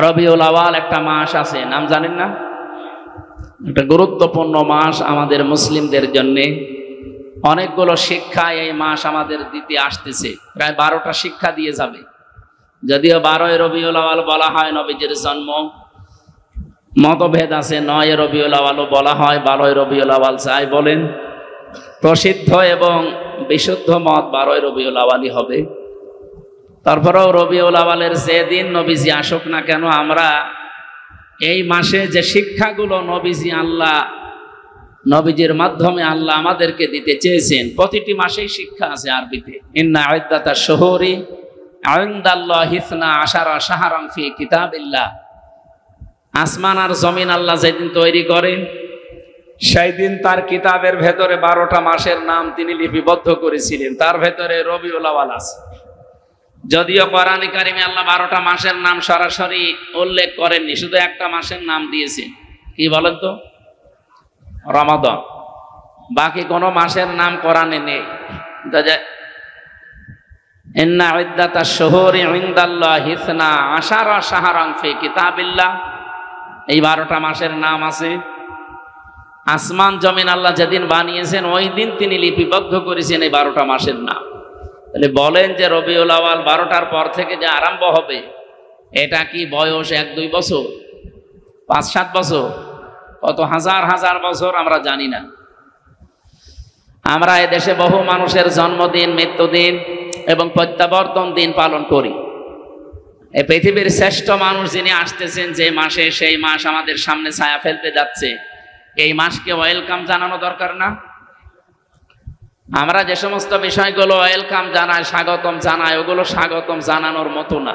রবিউল আওয়াল একটা মাস আছে, নাম জানেন না? একটা গুরুত্বপূর্ণ মাস আমাদের মুসলিমদের জন্য। অনেকগুলো শিক্ষা এই মাস আমাদের দিতে আসতেছে, প্রায় 12টা শিক্ষা দিয়ে যাবে। যদিও 12ই রবিউল আওয়াল বলা হয় নবীজির জন্ম, মতভেদ আছে 9 রবিউল আওয়ালও বলা হয়, 12ই রবিউল আওয়াল যাই বলেন, প্রসিদ্ধ এবং বিশুদ্ধ মত 12ই রবিউল আওয়ালই হবে। তারপরেও রবিউল আওয়ালের যেদিন নবীজি আসুক না কেন, আমরা এই মাসে যে শিক্ষাগুলো নবীজির মাধ্যমে আল্লাহ আমাদেরকে দিতে চেয়েছেন, প্রতিটি মাসেই শিক্ষা আছে আরবিতে। ইন্না ইদ্দাতাশ শুহুরি ইনদাল্লাহি 12 শাহরান ফি কিতাবিল্লাহ। আসমান আর জমিন আল্লাহ যেদিন তৈরি করেন, সেই দিন তার কিতাবের ভেতরে 12টা মাসের নাম তিনি লিপিবদ্ধ করেছিলেন, তার ভেতরে রবিউল আওয়াল আছে। যদিও কোরআনে কারিমে আল্লাহ 12টা মাসের নাম সরাসরি উল্লেখ করেননি, শুধু একটা মাসের নাম দিয়েছেন, কি বলেন তো? রমাদান। বাকি কোনো মাসের নাম কোরআনে নেই। ইন্না ইদ্দাতাশ শুহুরি ইনদাল্লাহি 12 শাহরান ফি কিতাবিল্লাহ, এই 12টা মাসের নাম আছে। আসমান জমিন আল্লাহ যেদিন বানিয়েছেন ওই দিন তিনি লিপিবদ্ধ করেছেন এই 12টা মাসের নাম। তাহলে বলেন যে রবিউল আওয়াল 12টার পর থেকে যে আরম্ভ হবে, এটা কি বয়স 1-2 বছর, 5-7 বছর, কত হাজার হাজার বছর আমরা জানি না। আমরা এদেশে বহু মানুষের জন্মদিন, মৃত্যুদিন এবং প্রত্যাবর্তন দিন পালন করি। এই পৃথিবীর শ্রেষ্ঠ মানুষ যিনি আসতেছেন যে মাসে, সেই মাস আমাদের সামনে ছায়া ফেলতে যাচ্ছে, এই মাসকে ওয়েলকাম জানানো দরকার না? আমরা যে সমস্ত বিষয়গুলো ওয়েলকাম জানাই, স্বাগতম জানাই, ওগুলো স্বাগতম জানানোর মতো না।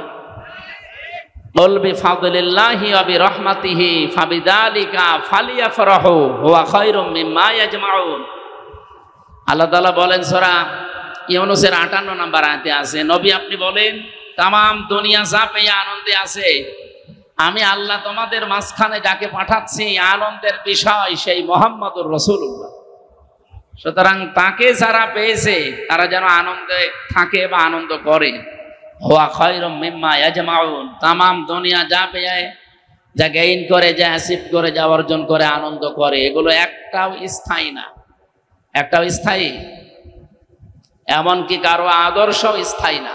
কুল বিফাদলিল্লাহি ওয়া বিরহমাতিহি ফাবিযালিকা ফালিয়াফরাহু হুয়া খায়রুম মিম্মা ইয়াজমাউন। আল্লাহ তাআলা বলেন সূরা ইউনূসের 58 নম্বর আয়াতে আছে, নবী আপনি বলেন তামাম দুনিয়া যা পেয়ে আনন্দে আছে, আমি আল্লাহ তোমাদের মাঝখানে যাকে পাঠাচ্ছি আনন্দের বিষয় সেই মুহাম্মদুর রাসূলুল্লাহ। সুতরাং তাকে যারা পেয়েছে তারা যেন আনন্দে থাকে বা আনন্দ করে। হুয়া খায়রুম মিম্মা ইয়াজমাউন, তামাম দুনিয়া যা পেয়ে, যা গেইন করে, যা অ্যাচিভ করে, যা অর্জন করে, আনন্দ করে, এগুলো একটাও স্থায়ী না। একটাও স্থায়ী, এমনকি কারো আদর্শ স্থায়ী না।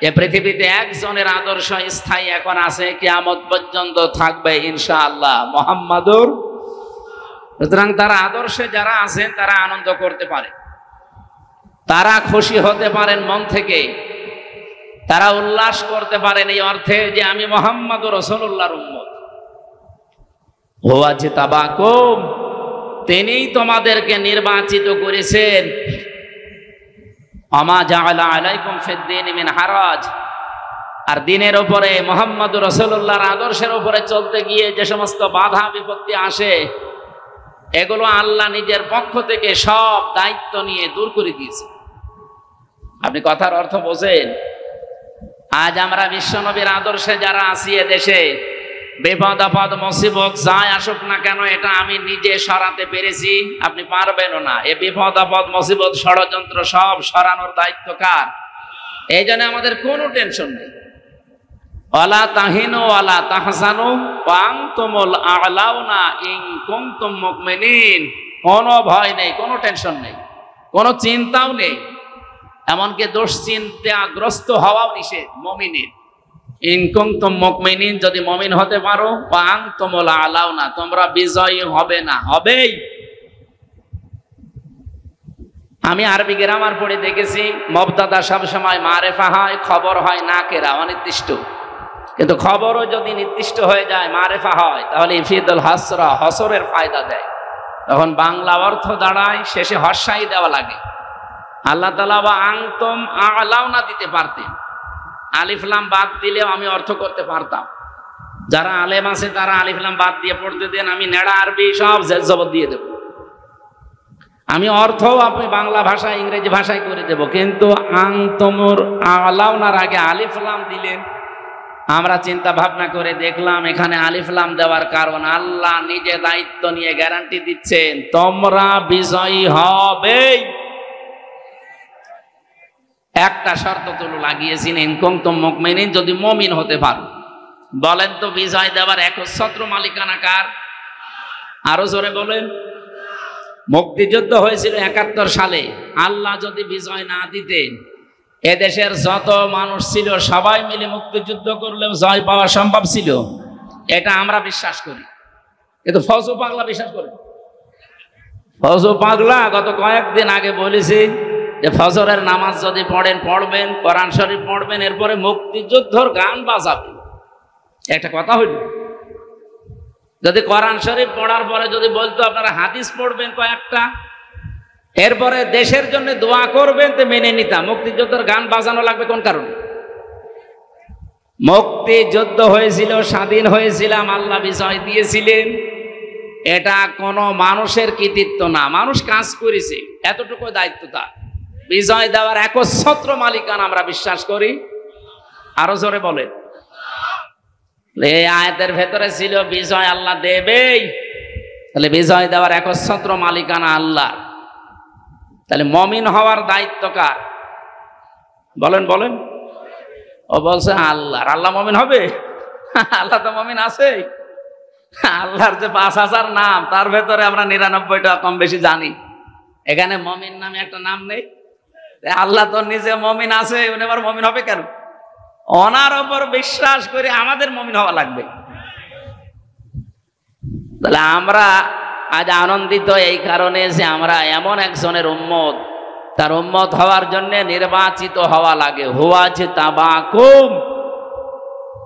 এ পৃথিবীতে একজনের আদর্শ স্থায়ী এখন আছে, কিয়ামত পর্যন্ত থাকবে ইনশাআল্লাহ, মুহাম্মাদুর। সুতরাং তারা আদর্শে যারা আছেন তারা আনন্দ করতে পারে, তারা খুশি হতে পারেন মন থেকে, তারা উল্লাস করতে পারেন এই অর্থে যে আমি মুহাম্মাদুর রাসূলুল্লাহর উম্মত। হুয়া জিতাবাকুম, তিনিই তোমাদেরকে নির্বাচিত করেছেন। আমা জাআলা আলাইকুম ফিদ-দীনি মিন হারাজ, আর দিনের উপরে মুহাম্মাদুর রাসূলুল্লাহর আদর্শের উপরে চলতে গিয়ে যে সমস্ত বাধা বিপত্তি আসে, এগুলো আল্লাহ নিজের পক্ষ থেকে সব দায়িত্ব নিয়ে দূর করে দিয়েছে। আপনি কথার অর্থ বোঝেন? আজ আমরা বিশ্বনবীর আদর্শে যারা আছি এদেশে, বিপদ আপদ মুসিবত যাই আসুক না কেন, এটা আমি নিজে সরাতে পেরেছি, আপনি পারবেনও না। এ বিপদ আপদ মুসিবত ষড়যন্ত্র সব সরানোর দায়িত্ব কার? এই জন্য আমাদের কোনো টেনশন নেই। ওয়ালা তাহিনু ওয়ালা তাহজানু ওয়া আনতুমুল আ'লাউনা ইন কুনতুম মুমিনিন, কোনো ভয় নেই, কোনো টেনশন নেই, কোনো চিন্তাও নেই, এমনকি দুশ্চিন্তাগ্রস্ত হওয়াও নিষেধ মুমিনের। ইন কুনতুম মুমিনিন, যদি মুমিন হতে পারো, ওয়া আনতুমুল আ'লাউনা, তোমরা বিজয়ী হবে না, হবেই। আমি আরবি গ্রামার পড়ে দেখেছি, মুবতাদা সবসময় মারেফা হয়, খবর হয় নাকেরা, অনির্দিষ্ট। কিন্তু খবরও যদি নির্দিষ্ট হয়ে যায়, মারেফা হয়, তাহলে ইফিদুল হাসরা, হসরের ফায়দা দেয়। তখন বাংলা অর্থ দাঁড়ায়, শেষে হর্ষাই দেওয়া লাগে। আল্লাহ তাআলা ওয়া আনতুম আ'লাউনা দিতে পারতেন, আলিফ লাম বাদ দিলেও আমি অর্থ করতে পারতাম। যারা আলেম আছে তারা আলিফ লাম বাদ দিয়ে পড়তে দেন, আমি নেড়া আরবি সব জের জবর দিয়ে দেব। আমি অর্থও আপনি বাংলা ভাষায়, ইংরেজি ভাষায় করে দেব, কিন্তু আনতুমুর আ'লাউনার আগে আলিফ লাম দিলেন। আমরা চিন্তা ভাবনা করে দেখলাম, এখানে আলিফ লাম দেওয়ার কারণ আল্লাহ নিজে দায়িত্ব নিয়ে গ্যারান্টি দিচ্ছেন, তোমরা বিজয়ী হবেই। একটা শর্ত তো লাগিয়েছেন, ইন কুনতুম মুমিনিন, যদি মুমিন হতে পারো। বলেন তো বিজয় দেওয়ার একচ্ছত্র মালিকানা কার? আরো জোরে বলেন। মুক্তিযুদ্ধ হয়েছিল ৭১ সালে। আল্লাহ যদি বিজয় না দিতেন, এদেশের যত মানুষ ছিল সবাই মিলে মুক্তিযুদ্ধ করলেও জয় পাওয়া সম্ভব ছিল, এটা আমরা বিশ্বাস করি। কিন্তু ফজু পাগলা বিশ্বাস করে। ফজু পাগলা গত কয়েকদিন আগে বলেছি যে ফজরের নামাজ যদি পড়বেন, কোরআন শরীফ পড়বেন, এরপরে মুক্তিযুদ্ধর গান বাজাবেন। একটা কথা হইল, যদি কোরআন শরীফ পড়ার পরে যদি বলতো আপনারা হাদিস পড়বেন কয়েকটা, এরপরে দেশের জন্য দোয়া করবেন, তো মেনে নিতাম। মুক্তিযুদ্ধের গান বাজানো লাগবে কোন কারণে? মুক্তিযুদ্ধ হয়েছিল, স্বাধীন হয়েছিলাম, আল্লাহ বিজয় দিয়েছিলেন। এটা কোনো মানুষের কৃতিত্ব না, মানুষ কাজ করেছে, এতটুকু দায়িত্ব তার। বিজয় দেওয়ার একচ্ছত্র মালিকানা আমরা বিশ্বাস করি। আরো জোরে বলেন। এই আয়াতের ভেতরে ছিল বিজয় আল্লাহ দেবেই, তাহলে বিজয় দেওয়ার একচ্ছত্র মালিকানা আল্লাহ। তাহলে মমিন হওয়ার দায়িত্ব কার? বলেন বলেন। ও বলছে আল্লাহর। আল্লাহ মমিন হবে? আল্লাহ তো মমিন আছে। আল্লাহর যে ৫,০০০ নাম, তার ভেতরে আমরা ৯৯টা কম বেশি জানি। এখানে মমিন নামে একটা নাম নেই। আল্লাহ তো নিজে মমিন আছে, উনি আবার মমিন হবে কেন? ওনার ওপর বিশ্বাস করে আমাদের মমিন হওয়া লাগবে। তাহলে আমরা আজ আনন্দিত এই কারণে যে আমরা এমন একজনের উম্মত, তার উম্মত হওয়ার জন্য নির্বাচিত হওয়া লাগে। হুয়াজতাবাকুম,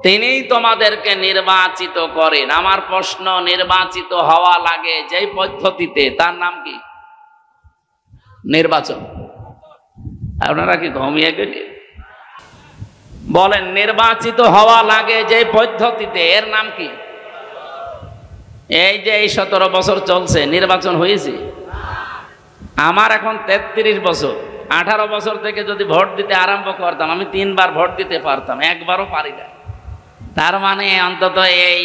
তিনিই তোমাদেরকে নির্বাচিত করেন। আমার প্রশ্ন, নির্বাচিত হওয়া লাগে যেই পদ্ধতিতে, তার নাম কি? নির্বাচন। আপনারা কি ঘুমিয়ে গেলেন? বলেন, নির্বাচিত হওয়া লাগে যে পদ্ধতিতে, এর নাম কি? এই যে এই ১৭ বছর চলছে, নির্বাচন হয়েছে? আমার এখন ৩৩ বছর। ১৮ বছর থেকে যদি ভোট দিতে আরম্ভ করতাম, আমি ৩ বার ভোট দিতে পারতাম, একবারও পারি না। তার মানে অন্তত এই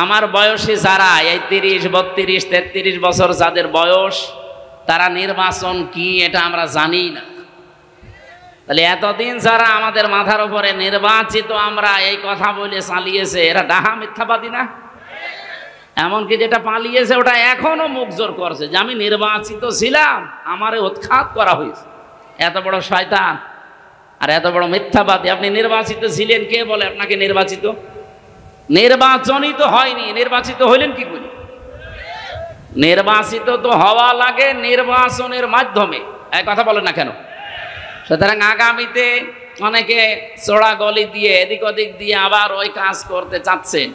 আমার বয়সী যারা, এই ৩০, ৩২, ৩৩ বছর যাদের বয়স, তারা নির্বাচন কি এটা আমরা জানি না। তাহলে এতদিন যারা আমাদের মাথার উপরে নির্বাচিত আমরা এই কথা বলে চালিয়েছে, এরা ডাহা মিথ্যাবাদী না? এমনকি যেটা পালিয়েছে ওটা এখনো মুখ জোর করছে যে আমি নির্বাচিত ছিলাম, আমারে উৎখাত করা হয়েছে। এত বড় শয়তান আর এত বড় মিথ্যাবাদী। আপনি নির্বাচিত ছিলেন, কে বলে আপনাকে নির্বাচিত? নির্বাচনই তো হয়নি, নির্বাচিত হইলেন কি করে? নির্বাচিত তো হওয়া লাগে নির্বাচনের মাধ্যমে। এই কথা বলেন না কেন? সুতরাং আগামীতে অনেকে চোরা গলি দিয়ে এদিক ওদিক দিয়ে আবার ওই কাজ করতে চাচ্ছেন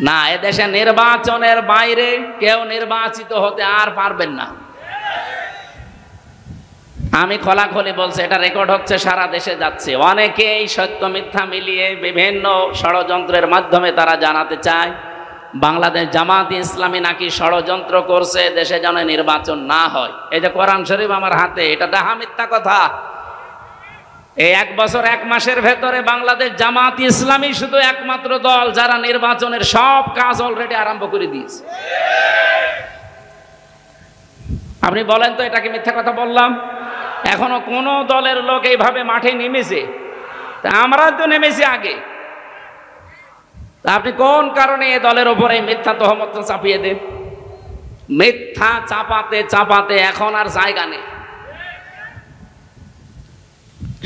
না। এদেশে নির্বাচনের বাইরে কেউ নির্বাচিত হতে আর পারবেন না। আমি খোলাখুলি বলছি, এটা রেকর্ড হচ্ছে, সারা দেশে যাচ্ছে। অনেকেই সত্য মিথ্যা মিলিয়ে বিভিন্ন ষড়যন্ত্রের মাধ্যমে তারা জানাতে চায় বাংলাদেশ জামাত ইসলামী নাকি ষড়যন্ত্র করছে দেশে যেন নির্বাচন না হয়। এই যে কোরআন শরীফ আমার হাতে, এটা ডাহা মিথ্যা কথা। এই ১ বছর ১ মাসের ভেতরে বাংলাদেশ জামাত ইসলামী শুধু একমাত্র দল যারা নির্বাচনের সব কাজ অলরেডি আরম্ভ করে দিয়েছে। আপনি বলেন তো, এটা কি মিথ্যা কথা বললাম? এখনো কোন দলের লোক এইভাবে মাঠে নেমেছে? আমরা তো নেমেছি আগে। আপনি কোন কারণে এ দলের ওপরে মিথ্যা তহমত চাপিয়ে দেন? মিথ্যা চাপাতে চাপাতে এখন আর জায়গা নেই।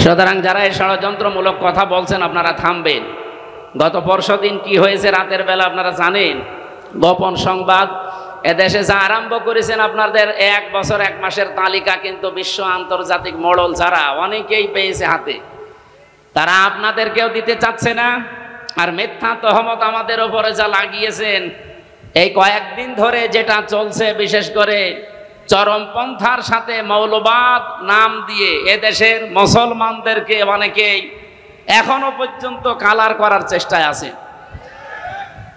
সুতরাং যারা এই ষড়যন্ত্রমূলক কথা বলছেন, আপনারা থামবেন। গত পরশুদিন কি হয়েছে রাতের বেলা আপনারা জানেন। গোপন সংবাদ এদেশে যা আরম্ভ করেছেন, আপনাদের ১ বছর ১ মাসের তালিকা কিন্তু বিশ্ব আন্তর্জাতিক মডেল যারা অনেকেই পেয়েছে হাতে, তারা আপনাদেরকেও দিতে চাচ্ছে না। আর মিথ্যা তহমত আমাদের উপরে যা লাগিয়েছেন, এই কয়েকদিন ধরে যেটা চলছে, বিশেষ করে চরমপন্থার সাথে মৌলবাদ নাম দিয়ে এদেশের মুসলমানদেরকে অনেকেই এখনো পর্যন্ত কালার করার চেষ্টায় আছে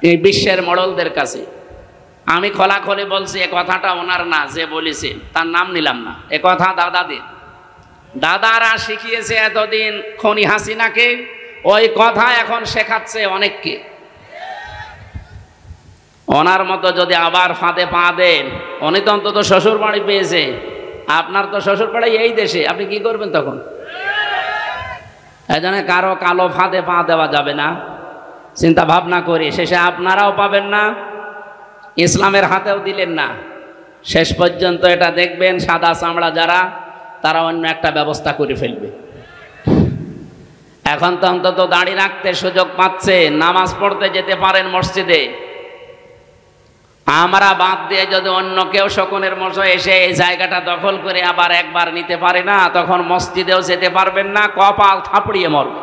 এই বিশ্বের মডেলদের কাছে। আমি খোলাখুলি বলছি, এ কথাটা ওনার না, যে বলেছে তার নাম নিলাম না, এ কথা দাদাদের। দাদারা শিখিয়েছে এতদিন খনি হাসিনাকে, ওই কথা এখন শেখাচ্ছে অনেককে। ওনার মতো যদি আবার ফাঁদে পা দেন, উনি তো অন্তত শ্বশুর বাড়ি পেয়েছে, আপনার তো শ্বশুর বাড়ি এই দেশে, আপনি কি করবেন তখন? এই জন্য কারো কালো ফাঁদে পা দেওয়া যাবে না। চিন্তা ভাবনা করি, শেষে আপনারাও পাবেন না, ইসলামের হাতেও দিলেন না। শেষ পর্যন্ত এটা দেখবেন সাদা চামড়া যারা, তারা অন্য একটা ব্যবস্থা করে ফেলবে। এখন তো অন্তত দাড়ি রাখতে সুযোগ পাচ্ছে, নামাজ পড়তে যেতে পারেন মসজিদে। আমরা বাদ দিয়ে যদি অন্য কেউ শকুনের মতো এসে এই জায়গাটা দখল করে আবার একবার নিতে পারে না, তখন মসজিদেও যেতে পারবেন না, কপাল থাপড়িয়ে মরবে।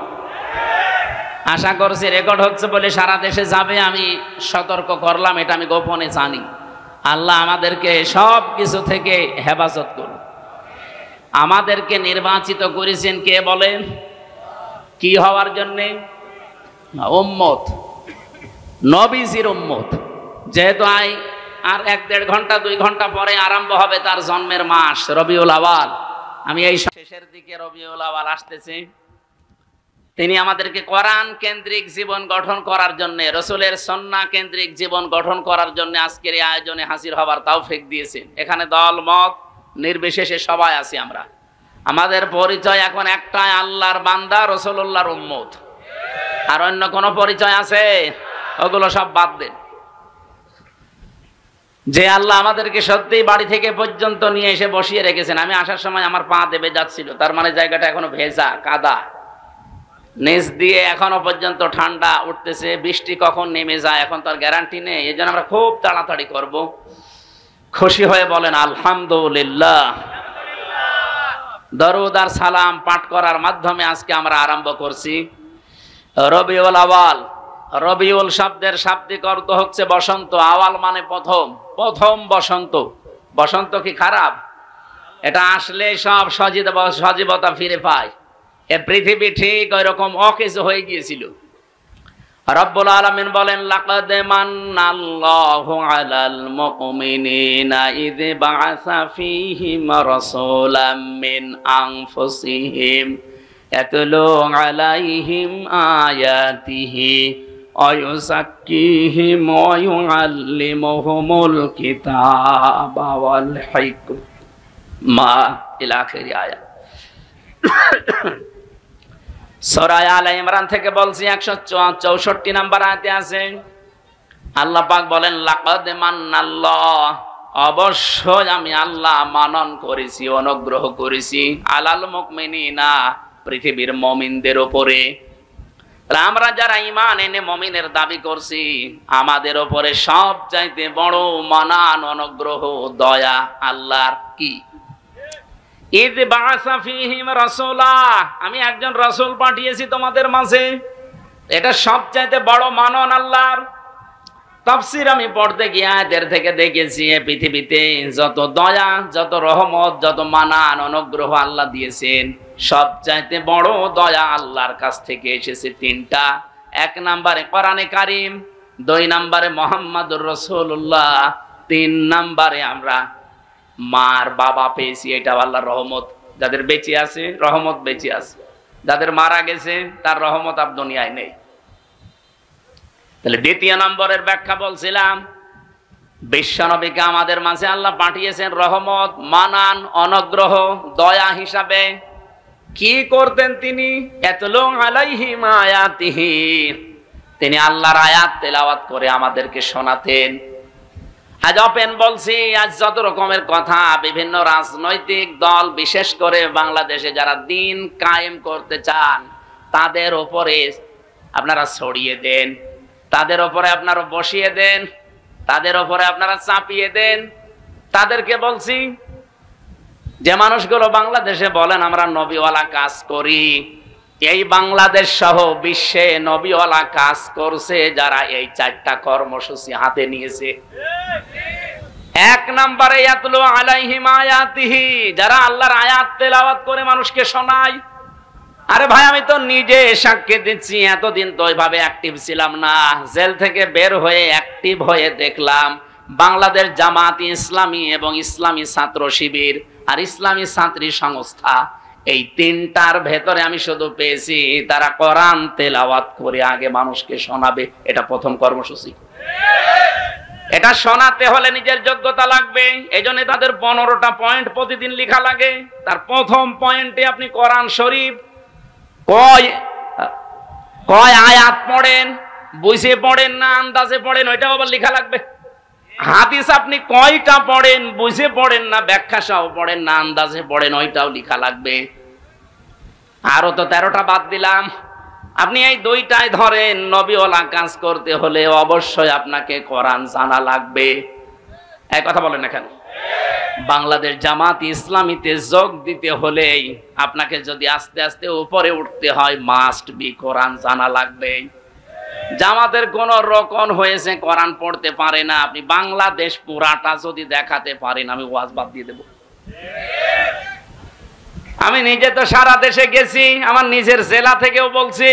আশা করছি রেকর্ড হচ্ছে বলে সারা দেশে যাবে, আমি সতর্ক করলাম, এটা আমি গোপনে জানি। আল্লাহ আমাদেরকে সব কিছু থেকে হেফাজত করুন। আমাদেরকে নির্বাচিত করেছেন কে বলেন? কি হওয়ার জন্যে? উম্মত, নবীজির উম্মত। যেহেতু আর 1-1.5 ঘন্টা 2 ঘন্টা পরে আরম্ভ হবে তার জন্মের মাস রবিউল আওয়াল। আমি এই শেষের দিকে রবিউল আওয়াল আসতেছি। তিনি আমাদেরকে কোরআন কেন্দ্রিক জীবন গঠন করার জন্য, রসুলের সুন্নাহ কেন্দ্রিক জীবন গঠন করার জন্য আজকের এই আয়োজনে হাজির হবার তৌফিক দিয়েছেন। এখানে দল মত নির্বিশেষে সবাই আছি আমরা। আমাদের পরিচয় এখন একটাই, আল্লাহর বান্দা, রাসূলুল্লাহর উম্মত। আর অন্য কোন পরিচয় আছে? ওগুলো সব বাদ দেন। যে আল্লাহ আমাদেরকে সত্যিই বাড়ি থেকে পর্যন্ত নিয়ে এসে বসিয়ে রেখেছেন। আমি আসার সময় আমার পা দেবে যাচ্ছিল, তার মানে জায়গাটা এখনো ভেজা কাদা, নিচ দিয়ে এখনো পর্যন্ত ঠান্ডা উঠতেছে। বৃষ্টি কখন নেমে যায় এখন তার গ্যারান্টি নেই। এই জন্য আমরা খুব তাড়াতাড়ি করব। খুশি হয়ে বলেন আলহামদুলিল্লাহ। দরুদ আর সালাম পাঠ করার মাধ্যমে আজকে আমরা আরম্ভ করছি রবিউল আওয়াল। রবিউল শব্দের শাব্দিক অর্থ হচ্ছে বসন্ত। আওয়াল মানে প্রথম, প্রথম বসন্ত। বসন্ত কি খারাপ? এটা আসলে সব সজীবতা ফিরে পায়। এ পৃথিবী ঠিক ওই রকম অকেজো হয়ে গিয়েছিল। রব্বুল আলামিন বলেন লাকাদ মান্নাল্লাহু আলাল মুমিনিনা ইয বাআসা ফীহিম রাসূলাম মিন আনফুসিহিম ইয়াতলু আলাইহিম আয়াতিহি ওয়া ইউযাক্কিহিম ওয়া ইউআল্লিমুহুমুল কিতাবা ওয়াল হিকমা ইলা আখিরি আয়াত। সূরা আলে ইমরান থেকে বলছি 164 নম্বর আয়াতে আছে। আল্লাহ পাক বলেন লাকাদ মান্নাল্লাহ, অবশ্যই আমি আল্লাহ মানন করেছি, অনুগ্রহ করেছি, আলাল মুমিনিনা, পৃথিবীর মুমিনদের উপরে। আমরা যারা ঈমান এনে মুমিনের দাবি করছি, আমাদের উপরে সবচাইতে বড় মানান, অনুগ্রহ, দয়া আল্লাহর কি? ইয বাআসা ফীহিম রাসূলা, আমি একজন রাসূল পাঠিয়েছি তোমাদের মাঝে। এটা সবচাইতে বড় মানন আল্লাহর। তাফসীর আমি পড়তে গিয়ে আয়াতের থেকে দেখেছি পৃথিবীতে যত দয়া, যত রহমত, যত মানান, অনুগ্রহ আল্লাহ দিয়েছেন, সবচাইতে বড় দয়া আল্লাহর কাছ থেকে এসেছে 3টা। 1 নম্বরে কোরআনে কারীম, 2 নম্বরে মুহাম্মাদুর রাসূলুল্লাহ, 3 নম্বরে আমরা মার বাবা পেয়েছি। এটা আল্লাহর রহমত। যাদের বেঁচে আছে রহমত বেঁচে আছে, যাদের মারা গেছে তার রহমত আর দুনিয়ায় নেই। তাহলে 2 নম্বরের ব্যাখ্যা বলছিলাম, বিশ্বনবীকে আমাদের মাঝে আল্লাহ পাঠিয়েছেন রহমত, মানান, অনুগ্রহ, দয়া হিসাবে। কি করতেন তিনি? ইয়াতলু আলাইহিম আয়াতিহি, তিনি আল্লাহর আয়াত তেলাওয়াত করে আমাদেরকে শোনাতেন। আজ ওপেন বলছি, আজ যত রকমের কথা বিভিন্ন রাজনৈতিক দল, বিশেষ করে বাংলাদেশে যারা দিন কায়েম করতে চান, তাদের উপরে আপনারা ছড়িয়ে দেন, তাদের উপরে আপনারা বসিয়ে দেন, তাদের উপরে আপনারা চাপিয়ে দেন। তাদেরকে বলছি, যে মানুষগুলো বাংলাদেশে বলেন আমরা নবীওয়ালা কাজ করি, এই বাংলাদেশ সহ বিশ্বে নবীওয়ালা কাজ করছে যারা এই 4টা কর্মসূচি হাতে নিয়েছে। 1 নম্বরে ইয়াতলু আলাইহিম আয়াতিহি, যারা আল্লাহর আয়াত তেলাওয়াত করে মানুষকে শোনায়। আরে ভাই, আমি তো নিজে সাক্ষী দিচ্ছি, এতদিন তো ওইভাবে অ্যাক্টিভ ছিলাম না। জেল থেকে বের হয়ে অ্যাক্টিভ হয়ে দেখলাম বাংলাদেশ জামাত ইসলামী এবং ইসলামী ছাত্র শিবির আর ইসলামী ছাত্রী সংস্থা, এই 3টার ভেতরে আমি শুধু পেয়েছি তারা কোরআন তেলাওয়াত করে আগে মানুষকে শোনাবে। এটা প্রথম কর্মসূচি। এটা শোনাতে হলে নিজের যোগ্যতা লাগবে। এজন্য তাদের 15টা পয়েন্ট প্রতিদিন লেখা লাগে। তার প্রথম পয়েন্টে আপনি কোরআন শরীফ কয় আয়াত পড়েন, বুঝে পড়েন না আন্দাজে পড়েন, ওইটাও আবার লেখা লাগবে। হাদিস আপনি কয়টা পড়েন, বুঝে পড়েন না ব্যাখ্যা সহ পড়েন না আন্দাজে পড়েন, ওইটাও লেখা লাগবে। আরো তো 13টা বাদ দিলাম, আপনি এই দুইটাই ধরেন। নবীওয়ালা কাজ করতে হলে অবশ্যই আপনাকে কোরআন জানা লাগবে। এক কথা বলেন না কেন? বাংলাদেশ জামাত ইসলামীতে যোগ দিতে হলে আপনাকে যদি আস্তে আস্তে উপরে উঠতে হয়, মাস্ট বি কোরআন জানা লাগবে। জামাতের কোন রকম হয়েছে কোরআন পড়তে পারে না, আপনি বাংলাদেশ পুরাটা যদি দেখাতে পারেন আমি ওয়াজ বাদ দিয়ে দেব। আমি নিজে তো সারা দেশে গেছি, আমার নিজের জেলা থেকেও বলছি।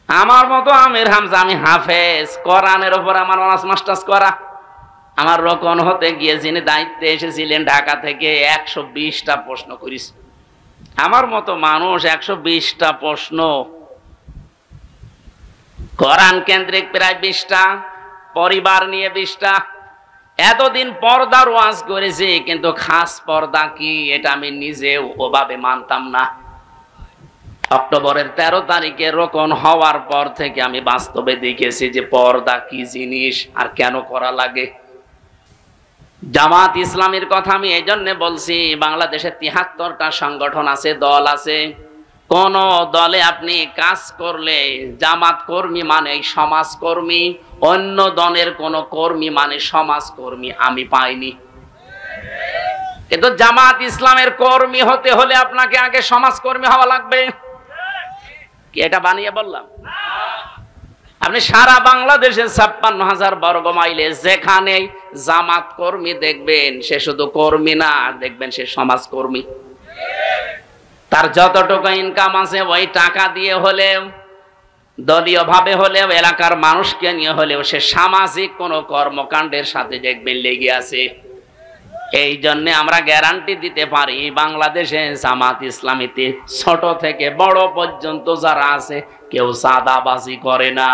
আমার মতো আমির হামজা, আমি হাফেজ, কোরআনের উপর আমার অনার্স মাস্টার্স করা। আমার রকম হতে গিয়ে যিনি দায়িত্বে এসেছিলেন ঢাকা থেকে 120টা প্রশ্ন করিস। আমার মতো মানুষ 120টা প্রশ্ন, কোরআন কেন্দ্রিক প্রায় 20টা, পরিবার নিয়ে 20টা। এতদিন পর্দার ওয়াজ করেছি, কিন্তু খাস পর্দা কি এটা আমি নিজেও ওভাবে মানতাম না। অক্টোবরের 13 তারিখে রোকন হওয়ার পর থেকে আমি বাস্তবে দেখেছি যে পর্দা কি জিনিস আর কেন করা লাগে। জামাত ইসলামীর কথা আমি এই জন্য বলছি, বাংলাদেশে 73টা সংগঠন আছে, দল আছে। কোন দলে আপনি কাজ করলে জামাত কর্মী মানে সমাজকর্মী, অন্য দলের কোন কর্মী মানে সমাজকর্মী আমি পাইনি। কিন্তু জামাত ইসলামের কর্মী হতে হলে আপনাকে আগে সমাজকর্মী হওয়া লাগবে। কি এটা বানিয়ে বললাম? আপনি সারা বাংলাদেশের 56,000 বর্গ মাইলে যেখানে জামাত কর্মী দেখবেন, সে শুধু কর্মী না, দেখবেন সে সমাজকর্মী। তার যতটুকু ইনকাম আছে ওই টাকা দিয়ে হলেও, দলীয় ভাবে হলেও, এলাকার মানুষকে নিয়ে হলেও সে সামাজিক কোন কর্মকাণ্ডের সাথে দেখবেন লেগে আছে। এই জন্য আমরা গ্যারান্টি দিতে পারি বাংলাদেশে জামাত ইসলামীতে ছোট থেকে বড় পর্যন্ত যারা আছে কেউ সাদাবাজি করে না।